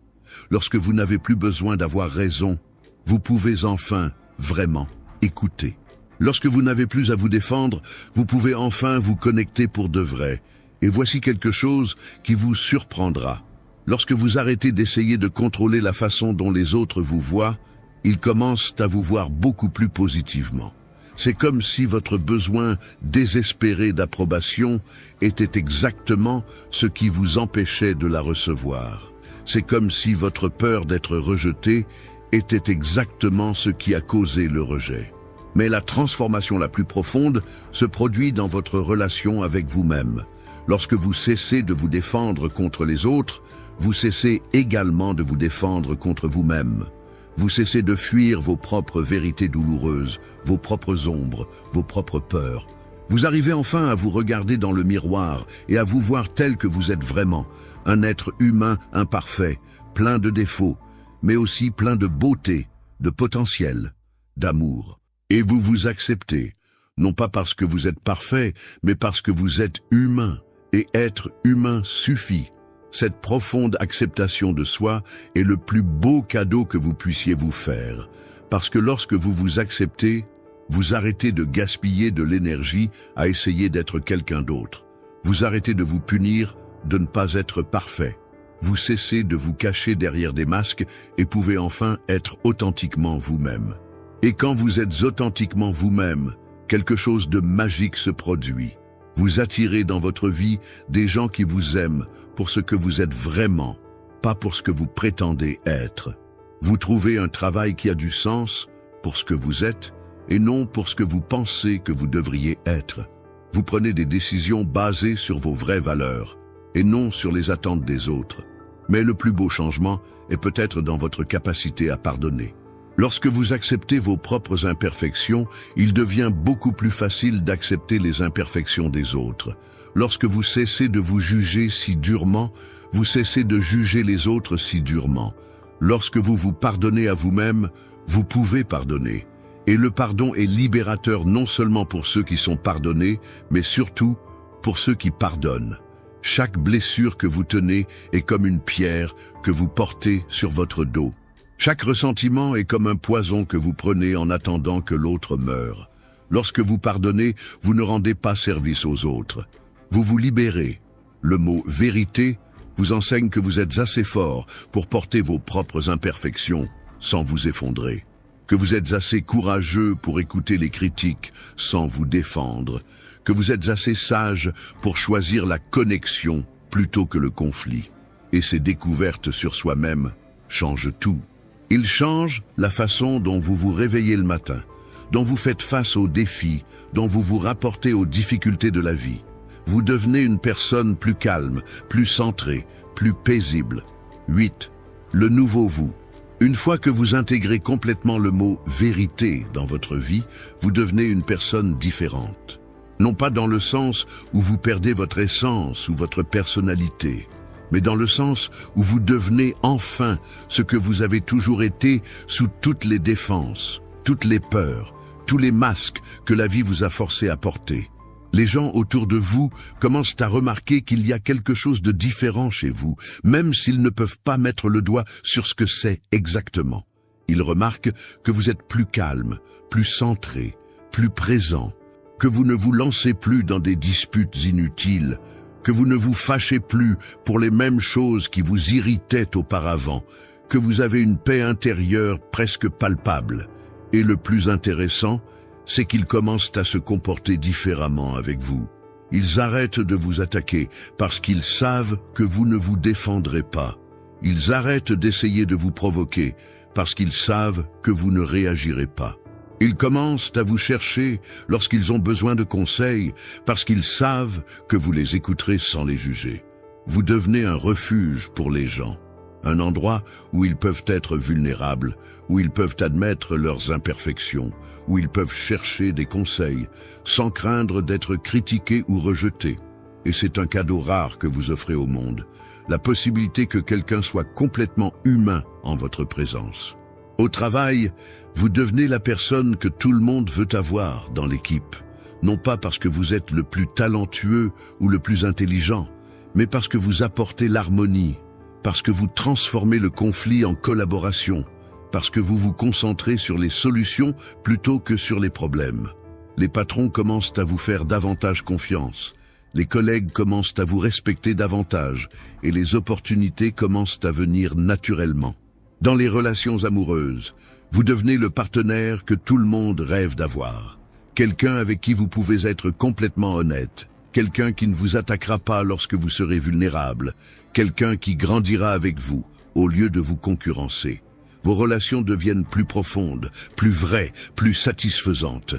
S1: Lorsque vous n'avez plus besoin d'avoir raison, vous pouvez enfin vraiment écoutez. Lorsque vous n'avez plus à vous défendre, vous pouvez enfin vous connecter pour de vrai. Et voici quelque chose qui vous surprendra. Lorsque vous arrêtez d'essayer de contrôler la façon dont les autres vous voient, ils commencent à vous voir beaucoup plus positivement. C'est comme si votre besoin désespéré d'approbation était exactement ce qui vous empêchait de la recevoir. C'est comme si votre peur d'être rejeté était exactement ce qui a causé le rejet. Mais la transformation la plus profonde se produit dans votre relation avec vous-même. Lorsque vous cessez de vous défendre contre les autres, vous cessez également de vous défendre contre vous-même. Vous cessez de fuir vos propres vérités douloureuses, vos propres ombres, vos propres peurs. Vous arrivez enfin à vous regarder dans le miroir et à vous voir tel que vous êtes vraiment, un être humain imparfait, plein de défauts, mais aussi plein de beauté, de potentiel, d'amour. Et vous vous acceptez, non pas parce que vous êtes parfait, mais parce que vous êtes humain, et être humain suffit. Cette profonde acceptation de soi est le plus beau cadeau que vous puissiez vous faire, parce que lorsque vous vous acceptez, vous arrêtez de gaspiller de l'énergie à essayer d'être quelqu'un d'autre. Vous arrêtez de vous punir de ne pas être parfait. Vous cessez de vous cacher derrière des masques et pouvez enfin être authentiquement vous-même. Et quand vous êtes authentiquement vous-même, quelque chose de magique se produit. Vous attirez dans votre vie des gens qui vous aiment pour ce que vous êtes vraiment, pas pour ce que vous prétendez être. Vous trouvez un travail qui a du sens pour ce que vous êtes et non pour ce que vous pensez que vous devriez être. Vous prenez des décisions basées sur vos vraies valeurs et non sur les attentes des autres. Mais le plus beau changement est peut-être dans votre capacité à pardonner. Lorsque vous acceptez vos propres imperfections, il devient beaucoup plus facile d'accepter les imperfections des autres. Lorsque vous cessez de vous juger si durement, vous cessez de juger les autres si durement. Lorsque vous vous pardonnez à vous-même, vous pouvez pardonner. Et le pardon est libérateur non seulement pour ceux qui sont pardonnés, mais surtout pour ceux qui pardonnent. Chaque blessure que vous tenez est comme une pierre que vous portez sur votre dos. Chaque ressentiment est comme un poison que vous prenez en attendant que l'autre meure. Lorsque vous pardonnez, vous ne rendez pas service aux autres. Vous vous libérez. Le mot « vérité » vous enseigne que vous êtes assez fort pour porter vos propres imperfections sans vous effondrer. Que vous êtes assez courageux pour écouter les critiques sans vous défendre. Que vous êtes assez sage pour choisir la connexion plutôt que le conflit. Et ces découvertes sur soi-même changent tout. Ils changent la façon dont vous vous réveillez le matin, dont vous faites face aux défis, dont vous vous rapportez aux difficultés de la vie. Vous devenez une personne plus calme, plus centrée, plus paisible. 8. Le nouveau vous. Une fois que vous intégrez complètement le mot « vérité » dans votre vie, vous devenez une personne différente. Non pas dans le sens où vous perdez votre essence ou votre personnalité, mais dans le sens où vous devenez enfin ce que vous avez toujours été sous toutes les défenses, toutes les peurs, tous les masques que la vie vous a forcé à porter. Les gens autour de vous commencent à remarquer qu'il y a quelque chose de différent chez vous, même s'ils ne peuvent pas mettre le doigt sur ce que c'est exactement. Ils remarquent que vous êtes plus calme, plus centré, plus présent, que vous ne vous lancez plus dans des disputes inutiles, que vous ne vous fâchez plus pour les mêmes choses qui vous irritaient auparavant, que vous avez une paix intérieure presque palpable. Et le plus intéressant, c'est qu'ils commencent à se comporter différemment avec vous. Ils arrêtent de vous attaquer parce qu'ils savent que vous ne vous défendrez pas. Ils arrêtent d'essayer de vous provoquer parce qu'ils savent que vous ne réagirez pas. Ils commencent à vous chercher lorsqu'ils ont besoin de conseils parce qu'ils savent que vous les écouterez sans les juger. Vous devenez un refuge pour les gens, un endroit où ils peuvent être vulnérables, où ils peuvent admettre leurs imperfections, où ils peuvent chercher des conseils sans craindre d'être critiqués ou rejetés. Et c'est un cadeau rare que vous offrez au monde, la possibilité que quelqu'un soit complètement humain en votre présence. Au travail, vous devenez la personne que tout le monde veut avoir dans l'équipe, non pas parce que vous êtes le plus talentueux ou le plus intelligent, mais parce que vous apportez l'harmonie, parce que vous transformez le conflit en collaboration, parce que vous vous concentrez sur les solutions plutôt que sur les problèmes. Les patrons commencent à vous faire davantage confiance, les collègues commencent à vous respecter davantage et les opportunités commencent à venir naturellement. Dans les relations amoureuses, vous devenez le partenaire que tout le monde rêve d'avoir. Quelqu'un avec qui vous pouvez être complètement honnête. Quelqu'un qui ne vous attaquera pas lorsque vous serez vulnérable. Quelqu'un qui grandira avec vous, au lieu de vous concurrencer. Vos relations deviennent plus profondes, plus vraies, plus satisfaisantes.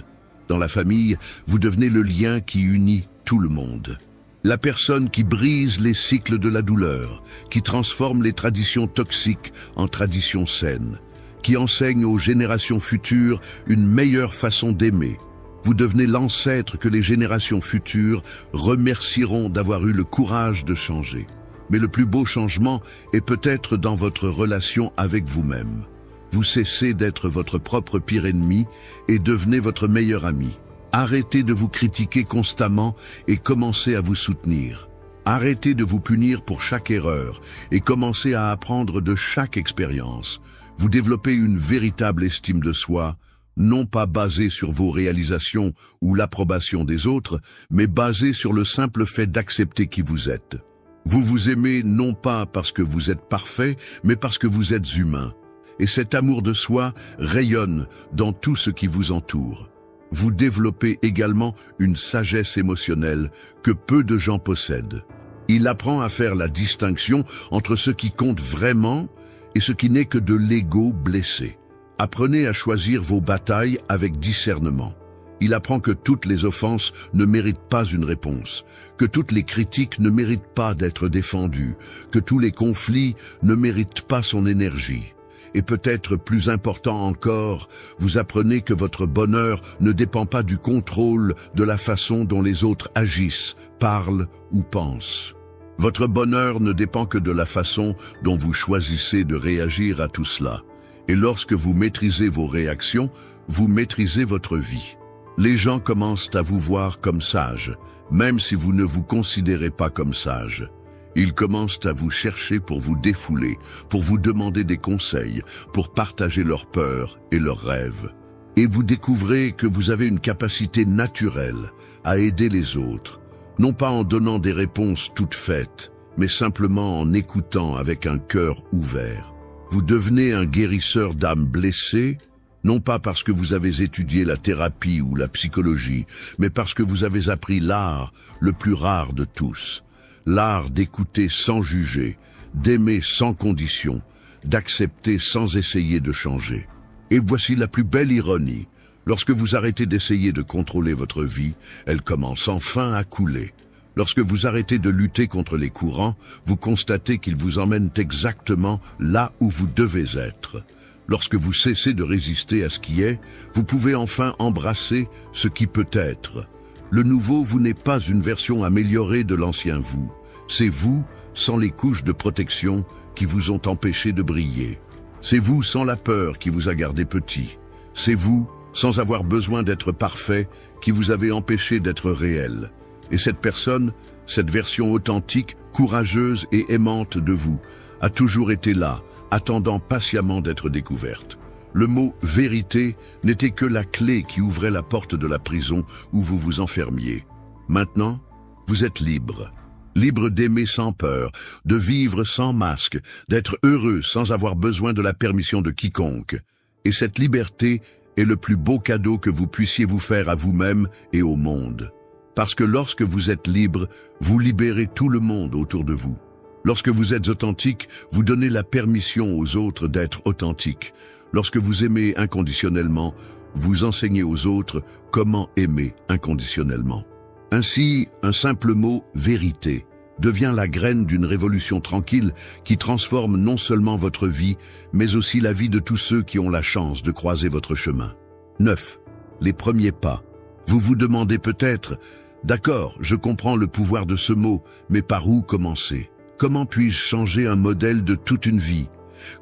S1: Dans la famille, vous devenez le lien qui unit tout le monde. La personne qui brise les cycles de la douleur, qui transforme les traditions toxiques en traditions saines, qui enseigne aux générations futures une meilleure façon d'aimer. Vous devenez l'ancêtre que les générations futures remercieront d'avoir eu le courage de changer. Mais le plus beau changement est peut-être dans votre relation avec vous-même. Vous cessez d'être votre propre pire ennemi et devenez votre meilleur ami. Arrêtez de vous critiquer constamment et commencez à vous soutenir. Arrêtez de vous punir pour chaque erreur et commencez à apprendre de chaque expérience. Vous développez une véritable estime de soi, non pas basée sur vos réalisations ou l'approbation des autres, mais basée sur le simple fait d'accepter qui vous êtes. Vous vous aimez non pas parce que vous êtes parfait, mais parce que vous êtes humain. Et cet amour de soi rayonne dans tout ce qui vous entoure. Vous développez également une sagesse émotionnelle que peu de gens possèdent. Il apprend à faire la distinction entre ce qui compte vraiment et ce qui n'est que de l'ego blessé. Apprenez à choisir vos batailles avec discernement. Il apprend que toutes les offenses ne méritent pas une réponse, que toutes les critiques ne méritent pas d'être défendues, que tous les conflits ne méritent pas son énergie. Et peut-être plus important encore, vous apprenez que votre bonheur ne dépend pas du contrôle de la façon dont les autres agissent, parlent ou pensent. Votre bonheur ne dépend que de la façon dont vous choisissez de réagir à tout cela. Et lorsque vous maîtrisez vos réactions, vous maîtrisez votre vie. Les gens commencent à vous voir comme sage, même si vous ne vous considérez pas comme sage. Ils commencent à vous chercher pour vous défouler, pour vous demander des conseils, pour partager leurs peurs et leurs rêves. Et vous découvrez que vous avez une capacité naturelle à aider les autres, non pas en donnant des réponses toutes faites, mais simplement en écoutant avec un cœur ouvert. Vous devenez un guérisseur d'âmes blessées, non pas parce que vous avez étudié la thérapie ou la psychologie, mais parce que vous avez appris l'art le plus rare de tous. L'art d'écouter sans juger, d'aimer sans condition, d'accepter sans essayer de changer. Et voici la plus belle ironie. Lorsque vous arrêtez d'essayer de contrôler votre vie, elle commence enfin à couler. Lorsque vous arrêtez de lutter contre les courants, vous constatez qu'ils vous emmènent exactement là où vous devez être. Lorsque vous cessez de résister à ce qui est, vous pouvez enfin embrasser ce qui peut être. Le nouveau vous n'est pas une version améliorée de l'ancien vous. C'est vous sans les couches de protection qui vous ont empêché de briller. C'est vous sans la peur qui vous a gardé petit. C'est vous sans avoir besoin d'être parfait qui vous avez empêché d'être réel. Et cette personne, cette version authentique, courageuse et aimante de vous, a toujours été là, attendant patiemment d'être découverte. Le mot « vérité » n'était que la clé qui ouvrait la porte de la prison où vous vous enfermiez. Maintenant, vous êtes libre. Libre d'aimer sans peur, de vivre sans masque, d'être heureux sans avoir besoin de la permission de quiconque. Et cette liberté est le plus beau cadeau que vous puissiez vous faire à vous-même et au monde. Parce que lorsque vous êtes libre, vous libérez tout le monde autour de vous. Lorsque vous êtes authentique, vous donnez la permission aux autres d'être authentiques. Lorsque vous aimez inconditionnellement, vous enseignez aux autres comment aimer inconditionnellement. Ainsi, un simple mot « vérité » devient la graine d'une révolution tranquille qui transforme non seulement votre vie, mais aussi la vie de tous ceux qui ont la chance de croiser votre chemin. 9. Les premiers pas. Vous vous demandez peut-être « D'accord, je comprends le pouvoir de ce mot, mais par où commencer ? Comment puis-je changer un modèle de toute une vie ?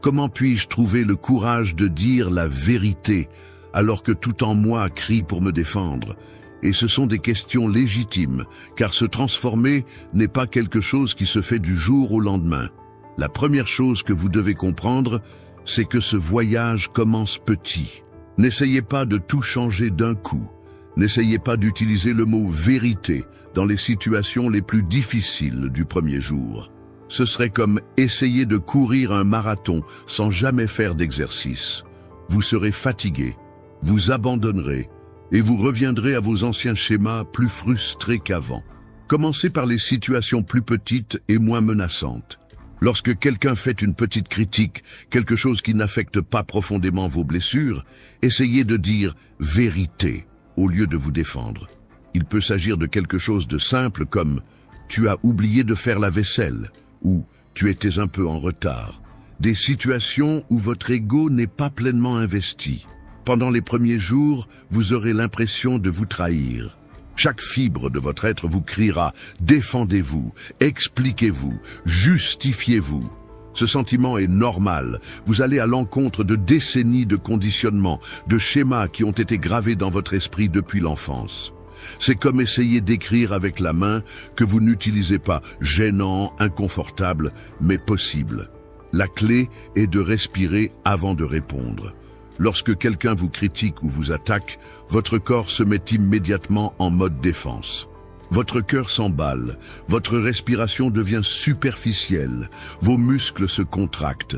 S1: Comment puis-je trouver le courage de dire la vérité alors que tout en moi crie pour me défendre ? Et ce sont des questions légitimes, car se transformer n'est pas quelque chose qui se fait du jour au lendemain. La première chose que vous devez comprendre, c'est que ce voyage commence petit. N'essayez pas de tout changer d'un coup. N'essayez pas d'utiliser le mot « vérité » dans les situations les plus difficiles du premier jour. Ce serait comme essayer de courir un marathon sans jamais faire d'exercice. Vous serez fatigué, vous abandonnerez et vous reviendrez à vos anciens schémas plus frustrés qu'avant. Commencez par les situations plus petites et moins menaçantes. Lorsque quelqu'un fait une petite critique, quelque chose qui n'affecte pas profondément vos blessures, essayez de dire « vérité » au lieu de vous défendre. Il peut s'agir de quelque chose de simple comme « tu as oublié de faire la vaisselle » ou « tu étais un peu en retard ». Des situations où votre ego n'est pas pleinement investi. Pendant les premiers jours, vous aurez l'impression de vous trahir. Chaque fibre de votre être vous criera « défendez-vous, expliquez-vous, justifiez-vous ». Ce sentiment est normal. Vous allez à l'encontre de décennies de conditionnement, de schémas qui ont été gravés dans votre esprit depuis l'enfance. C'est comme essayer d'écrire avec la main que vous n'utilisez pas, gênant, inconfortable, mais possible. La clé est de respirer avant de répondre. Lorsque quelqu'un vous critique ou vous attaque, votre corps se met immédiatement en mode défense. Votre cœur s'emballe, votre respiration devient superficielle, vos muscles se contractent.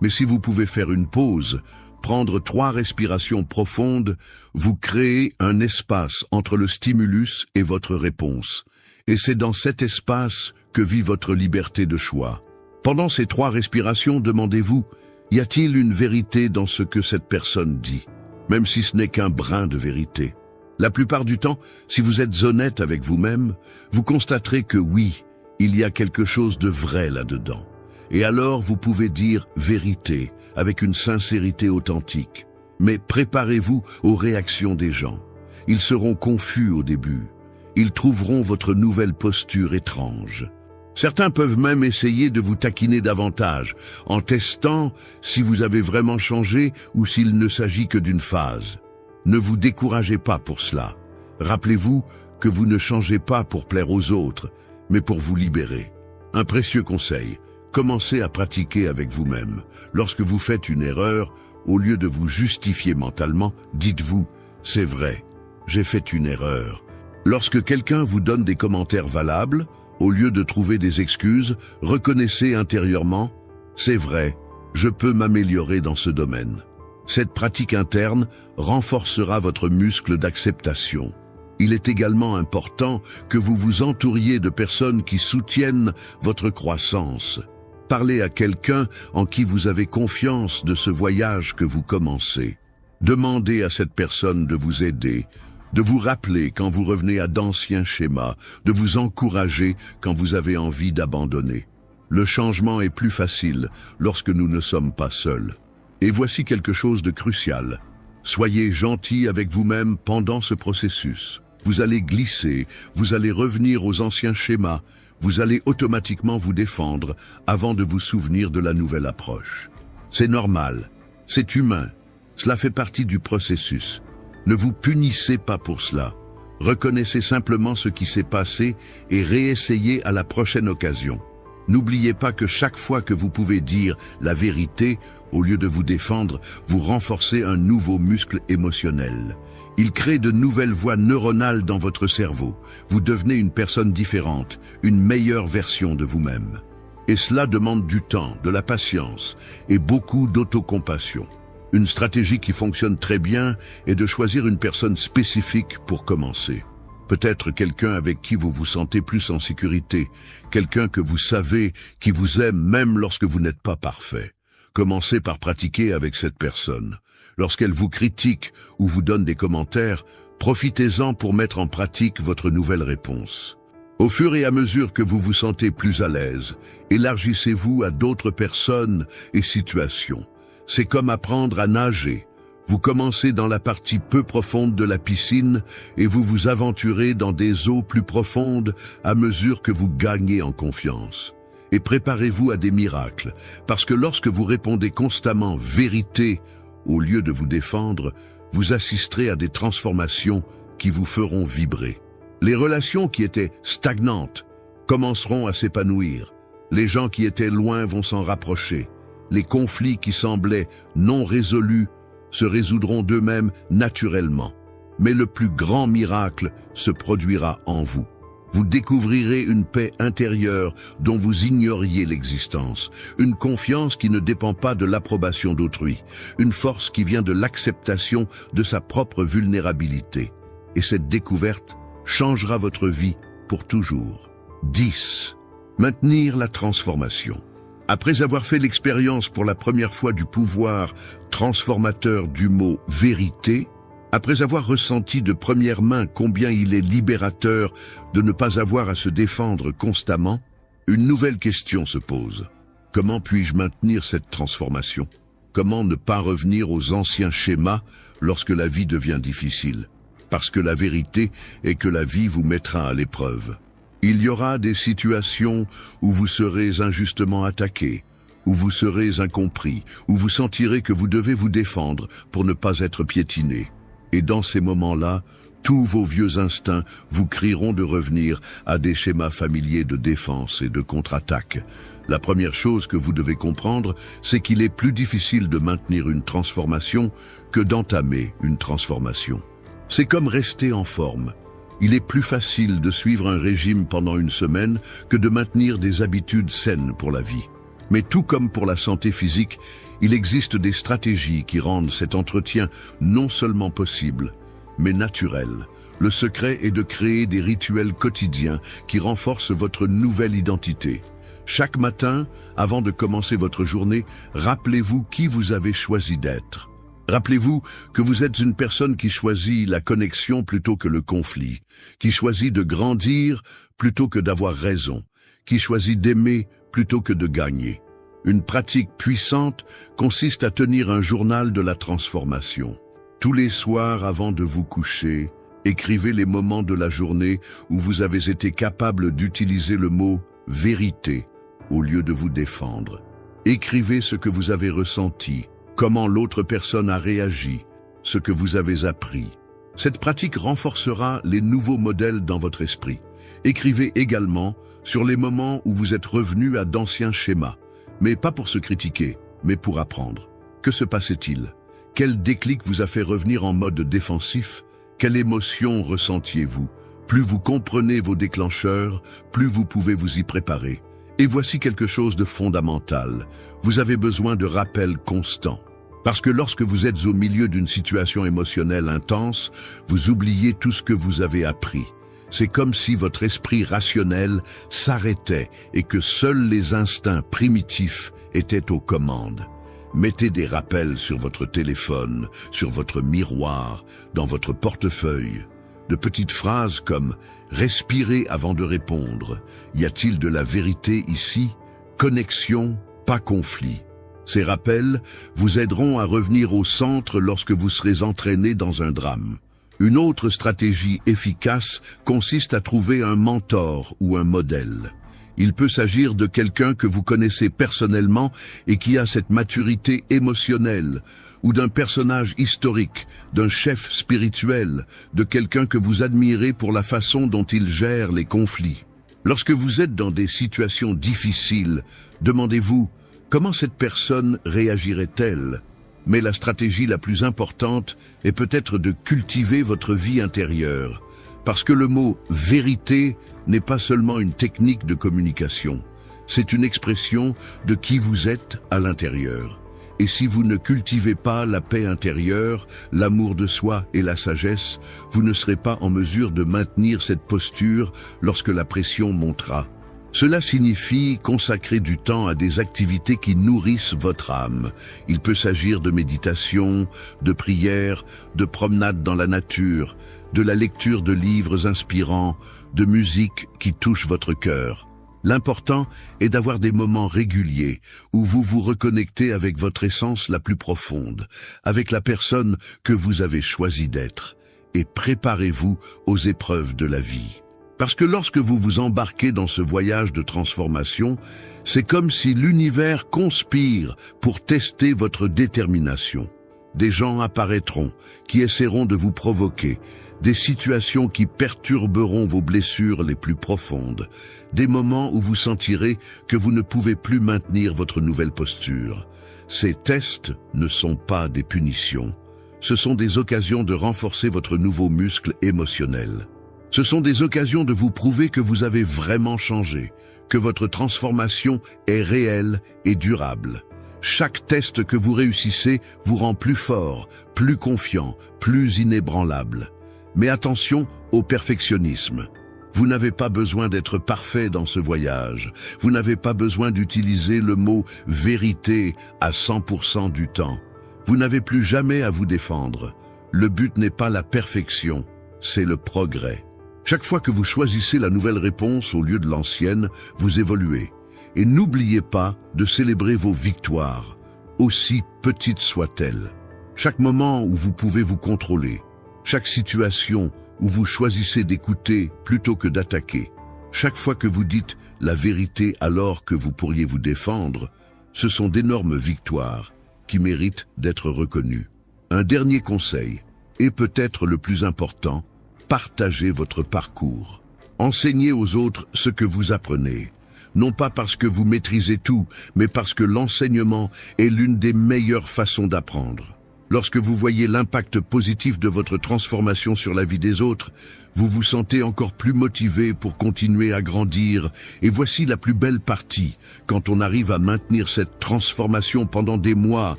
S1: Mais si vous pouvez faire une pause, prendre 3 respirations profondes, vous créez un espace entre le stimulus et votre réponse. Et c'est dans cet espace que vit votre liberté de choix. Pendant ces 3 respirations, demandez-vous, y a-t-il une vérité dans ce que cette personne dit, même si ce n'est qu'un brin de vérité? La plupart du temps, si vous êtes honnête avec vous-même, vous constaterez que oui, il y a quelque chose de vrai là-dedans. Et alors vous pouvez dire vérité avec une sincérité authentique. Mais préparez-vous aux réactions des gens. Ils seront confus au début. Ils trouveront votre nouvelle posture étrange. Certains peuvent même essayer de vous taquiner davantage, en testant si vous avez vraiment changé ou s'il ne s'agit que d'une phase. Ne vous découragez pas pour cela. Rappelez-vous que vous ne changez pas pour plaire aux autres, mais pour vous libérer. Un précieux conseil, commencez à pratiquer avec vous-même. Lorsque vous faites une erreur, au lieu de vous justifier mentalement, dites-vous « c'est vrai, j'ai fait une erreur ». Lorsque quelqu'un vous donne des commentaires valables, au lieu de trouver des excuses, reconnaissez intérieurement « c'est vrai, je peux m'améliorer dans ce domaine ». Cette pratique interne renforcera votre muscle d'acceptation. Il est également important que vous vous entouriez de personnes qui soutiennent votre croissance. Parlez à quelqu'un en qui vous avez confiance de ce voyage que vous commencez. Demandez à cette personne de vous aider, de vous rappeler quand vous revenez à d'anciens schémas, de vous encourager quand vous avez envie d'abandonner. Le changement est plus facile lorsque nous ne sommes pas seuls. Et voici quelque chose de crucial. Soyez gentil avec vous-même pendant ce processus. Vous allez glisser, vous allez revenir aux anciens schémas, vous allez automatiquement vous défendre avant de vous souvenir de la nouvelle approche. C'est normal, c'est humain, cela fait partie du processus. Ne vous punissez pas pour cela. Reconnaissez simplement ce qui s'est passé et réessayez à la prochaine occasion. N'oubliez pas que chaque fois que vous pouvez dire la vérité, au lieu de vous défendre, vous renforcez un nouveau muscle émotionnel. Il crée de nouvelles voies neuronales dans votre cerveau. Vous devenez une personne différente, une meilleure version de vous-même. Et cela demande du temps, de la patience et beaucoup d'autocompassion. Une stratégie qui fonctionne très bien est de choisir une personne spécifique pour commencer. Peut-être quelqu'un avec qui vous vous sentez plus en sécurité, quelqu'un que vous savez, qui vous aime même lorsque vous n'êtes pas parfait. Commencez par pratiquer avec cette personne. Lorsqu'elle vous critique ou vous donne des commentaires, profitez-en pour mettre en pratique votre nouvelle réponse. Au fur et à mesure que vous vous sentez plus à l'aise, élargissez-vous à d'autres personnes et situations. C'est comme apprendre à nager. Vous commencez dans la partie peu profonde de la piscine et vous vous aventurez dans des eaux plus profondes à mesure que vous gagnez en confiance. Et préparez-vous à des miracles, parce que lorsque vous répondez constamment « vérité » au lieu de vous défendre, vous assisterez à des transformations qui vous feront vibrer. Les relations qui étaient stagnantes commenceront à s'épanouir. Les gens qui étaient loin vont s'en rapprocher. Les conflits qui semblaient non résolus se résoudront d'eux-mêmes naturellement. Mais le plus grand miracle se produira en vous. Vous découvrirez une paix intérieure dont vous ignoriez l'existence, une confiance qui ne dépend pas de l'approbation d'autrui, une force qui vient de l'acceptation de sa propre vulnérabilité. Et cette découverte changera votre vie pour toujours. 10. Maintenir la transformation. Après avoir fait l'expérience pour la première fois du pouvoir transformateur du mot « vérité », après avoir ressenti de première main combien il est libérateur de ne pas avoir à se défendre constamment, une nouvelle question se pose. Comment puis-je maintenir cette transformation? Comment ne pas revenir aux anciens schémas lorsque la vie devient difficile? Parce que la vérité est que la vie vous mettra à l'épreuve. Il y aura des situations où vous serez injustement attaqué, où vous serez incompris, où vous sentirez que vous devez vous défendre pour ne pas être piétiné. Et dans ces moments-là, tous vos vieux instincts vous crieront de revenir à des schémas familiers de défense et de contre-attaque. La première chose que vous devez comprendre, c'est qu'il est plus difficile de maintenir une transformation que d'entamer une transformation. C'est comme rester en forme. Il est plus facile de suivre un régime pendant une semaine que de maintenir des habitudes saines pour la vie. Mais tout comme pour la santé physique, il existe des stratégies qui rendent cet entretien non seulement possible, mais naturel. Le secret est de créer des rituels quotidiens qui renforcent votre nouvelle identité. Chaque matin, avant de commencer votre journée, rappelez-vous qui vous avez choisi d'être. Rappelez-vous que vous êtes une personne qui choisit la connexion plutôt que le conflit, qui choisit de grandir plutôt que d'avoir raison, qui choisit d'aimer plutôt que de gagner. Une pratique puissante consiste à tenir un journal de la transformation. Tous les soirs avant de vous coucher, écrivez les moments de la journée où vous avez été capable d'utiliser le mot « vérité » au lieu de vous défendre. Écrivez ce que vous avez ressenti, comment l'autre personne a réagi, ce que vous avez appris. Cette pratique renforcera les nouveaux modèles dans votre esprit. Écrivez également sur les moments où vous êtes revenu à d'anciens schémas, mais pas pour se critiquer, mais pour apprendre. Que se passait-il? Quel déclic vous a fait revenir en mode défensif? Quelle émotion ressentiez-vous? Plus vous comprenez vos déclencheurs, plus vous pouvez vous y préparer. Et voici quelque chose de fondamental. Vous avez besoin de rappels constants. Parce que lorsque vous êtes au milieu d'une situation émotionnelle intense, vous oubliez tout ce que vous avez appris. C'est comme si votre esprit rationnel s'arrêtait et que seuls les instincts primitifs étaient aux commandes. Mettez des rappels sur votre téléphone, sur votre miroir, dans votre portefeuille. De petites phrases comme « Respirez avant de répondre »,« Y a-t-il de la vérité ici ?»« Connexion, pas conflit ». Ces rappels vous aideront à revenir au centre lorsque vous serez entraîné dans un drame. Une autre stratégie efficace consiste à trouver un mentor ou un modèle. Il peut s'agir de quelqu'un que vous connaissez personnellement et qui a cette maturité émotionnelle, ou d'un personnage historique, d'un chef spirituel, de quelqu'un que vous admirez pour la façon dont il gère les conflits. Lorsque vous êtes dans des situations difficiles, demandez-vous comment cette personne réagirait-elle? Mais la stratégie la plus importante est peut-être de cultiver votre vie intérieure, parce que le mot « vérité » n'est pas seulement une technique de communication, c'est une expression de qui vous êtes à l'intérieur. Et si vous ne cultivez pas la paix intérieure, l'amour de soi et la sagesse, vous ne serez pas en mesure de maintenir cette posture lorsque la pression montera. Cela signifie consacrer du temps à des activités qui nourrissent votre âme. Il peut s'agir de méditation, de prière, de promenade dans la nature, de la lecture de livres inspirants, de musique qui touche votre cœur. L'important est d'avoir des moments réguliers où vous vous reconnectez avec votre essence la plus profonde, avec la personne que vous avez choisi d'être, et préparez-vous aux épreuves de la vie. Parce que lorsque vous vous embarquez dans ce voyage de transformation, c'est comme si l'univers conspire pour tester votre détermination. Des gens apparaîtront qui essaieront de vous provoquer, des situations qui perturberont vos blessures les plus profondes, des moments où vous sentirez que vous ne pouvez plus maintenir votre nouvelle posture. Ces tests ne sont pas des punitions, ce sont des occasions de renforcer votre nouveau muscle émotionnel. Ce sont des occasions de vous prouver que vous avez vraiment changé, que votre transformation est réelle et durable. Chaque test que vous réussissez vous rend plus fort, plus confiant, plus inébranlable. Mais attention au perfectionnisme. Vous n'avez pas besoin d'être parfait dans ce voyage. Vous n'avez pas besoin d'utiliser le mot « vérité » à 100% du temps. Vous n'avez plus jamais à vous défendre. Le but n'est pas la perfection, c'est le progrès. Chaque fois que vous choisissez la nouvelle réponse au lieu de l'ancienne, vous évoluez. Et n'oubliez pas de célébrer vos victoires, aussi petites soient-elles. Chaque moment où vous pouvez vous contrôler, chaque situation où vous choisissez d'écouter plutôt que d'attaquer, chaque fois que vous dites la vérité alors que vous pourriez vous défendre, Ce sont d'énormes victoires qui méritent d'être reconnues. Un dernier conseil, et peut-être le plus important, partagez votre parcours. Enseignez aux autres ce que vous apprenez, non pas parce que vous maîtrisez tout, mais parce que l'enseignement est l'une des meilleures façons d'apprendre. Lorsque vous voyez l'impact positif de votre transformation sur la vie des autres, vous vous sentez encore plus motivé pour continuer à grandir. Et voici la plus belle partie. Quand on arrive à maintenir cette transformation pendant des mois,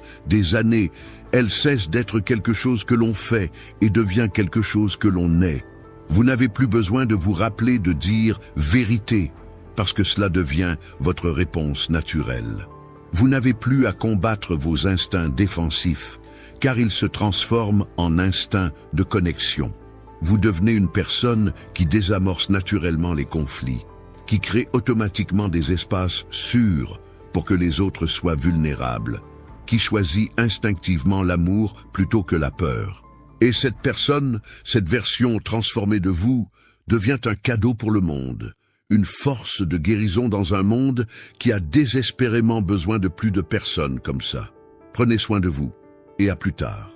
S1: des années, elle cesse d'être quelque chose que l'on fait et devient quelque chose que l'on est. Vous n'avez plus besoin de vous rappeler de dire « vérité » parce que cela devient votre réponse naturelle. Vous n'avez plus à combattre vos instincts défensifs, car ils se transforment en instincts de connexion. Vous devenez une personne qui désamorce naturellement les conflits, qui crée automatiquement des espaces sûrs pour que les autres soient vulnérables, qui choisit instinctivement l'amour plutôt que la peur. Et cette personne, cette version transformée de vous, devient un cadeau pour le monde, une force de guérison dans un monde qui a désespérément besoin de plus de personnes comme ça. Prenez soin de vous. Et à plus tard.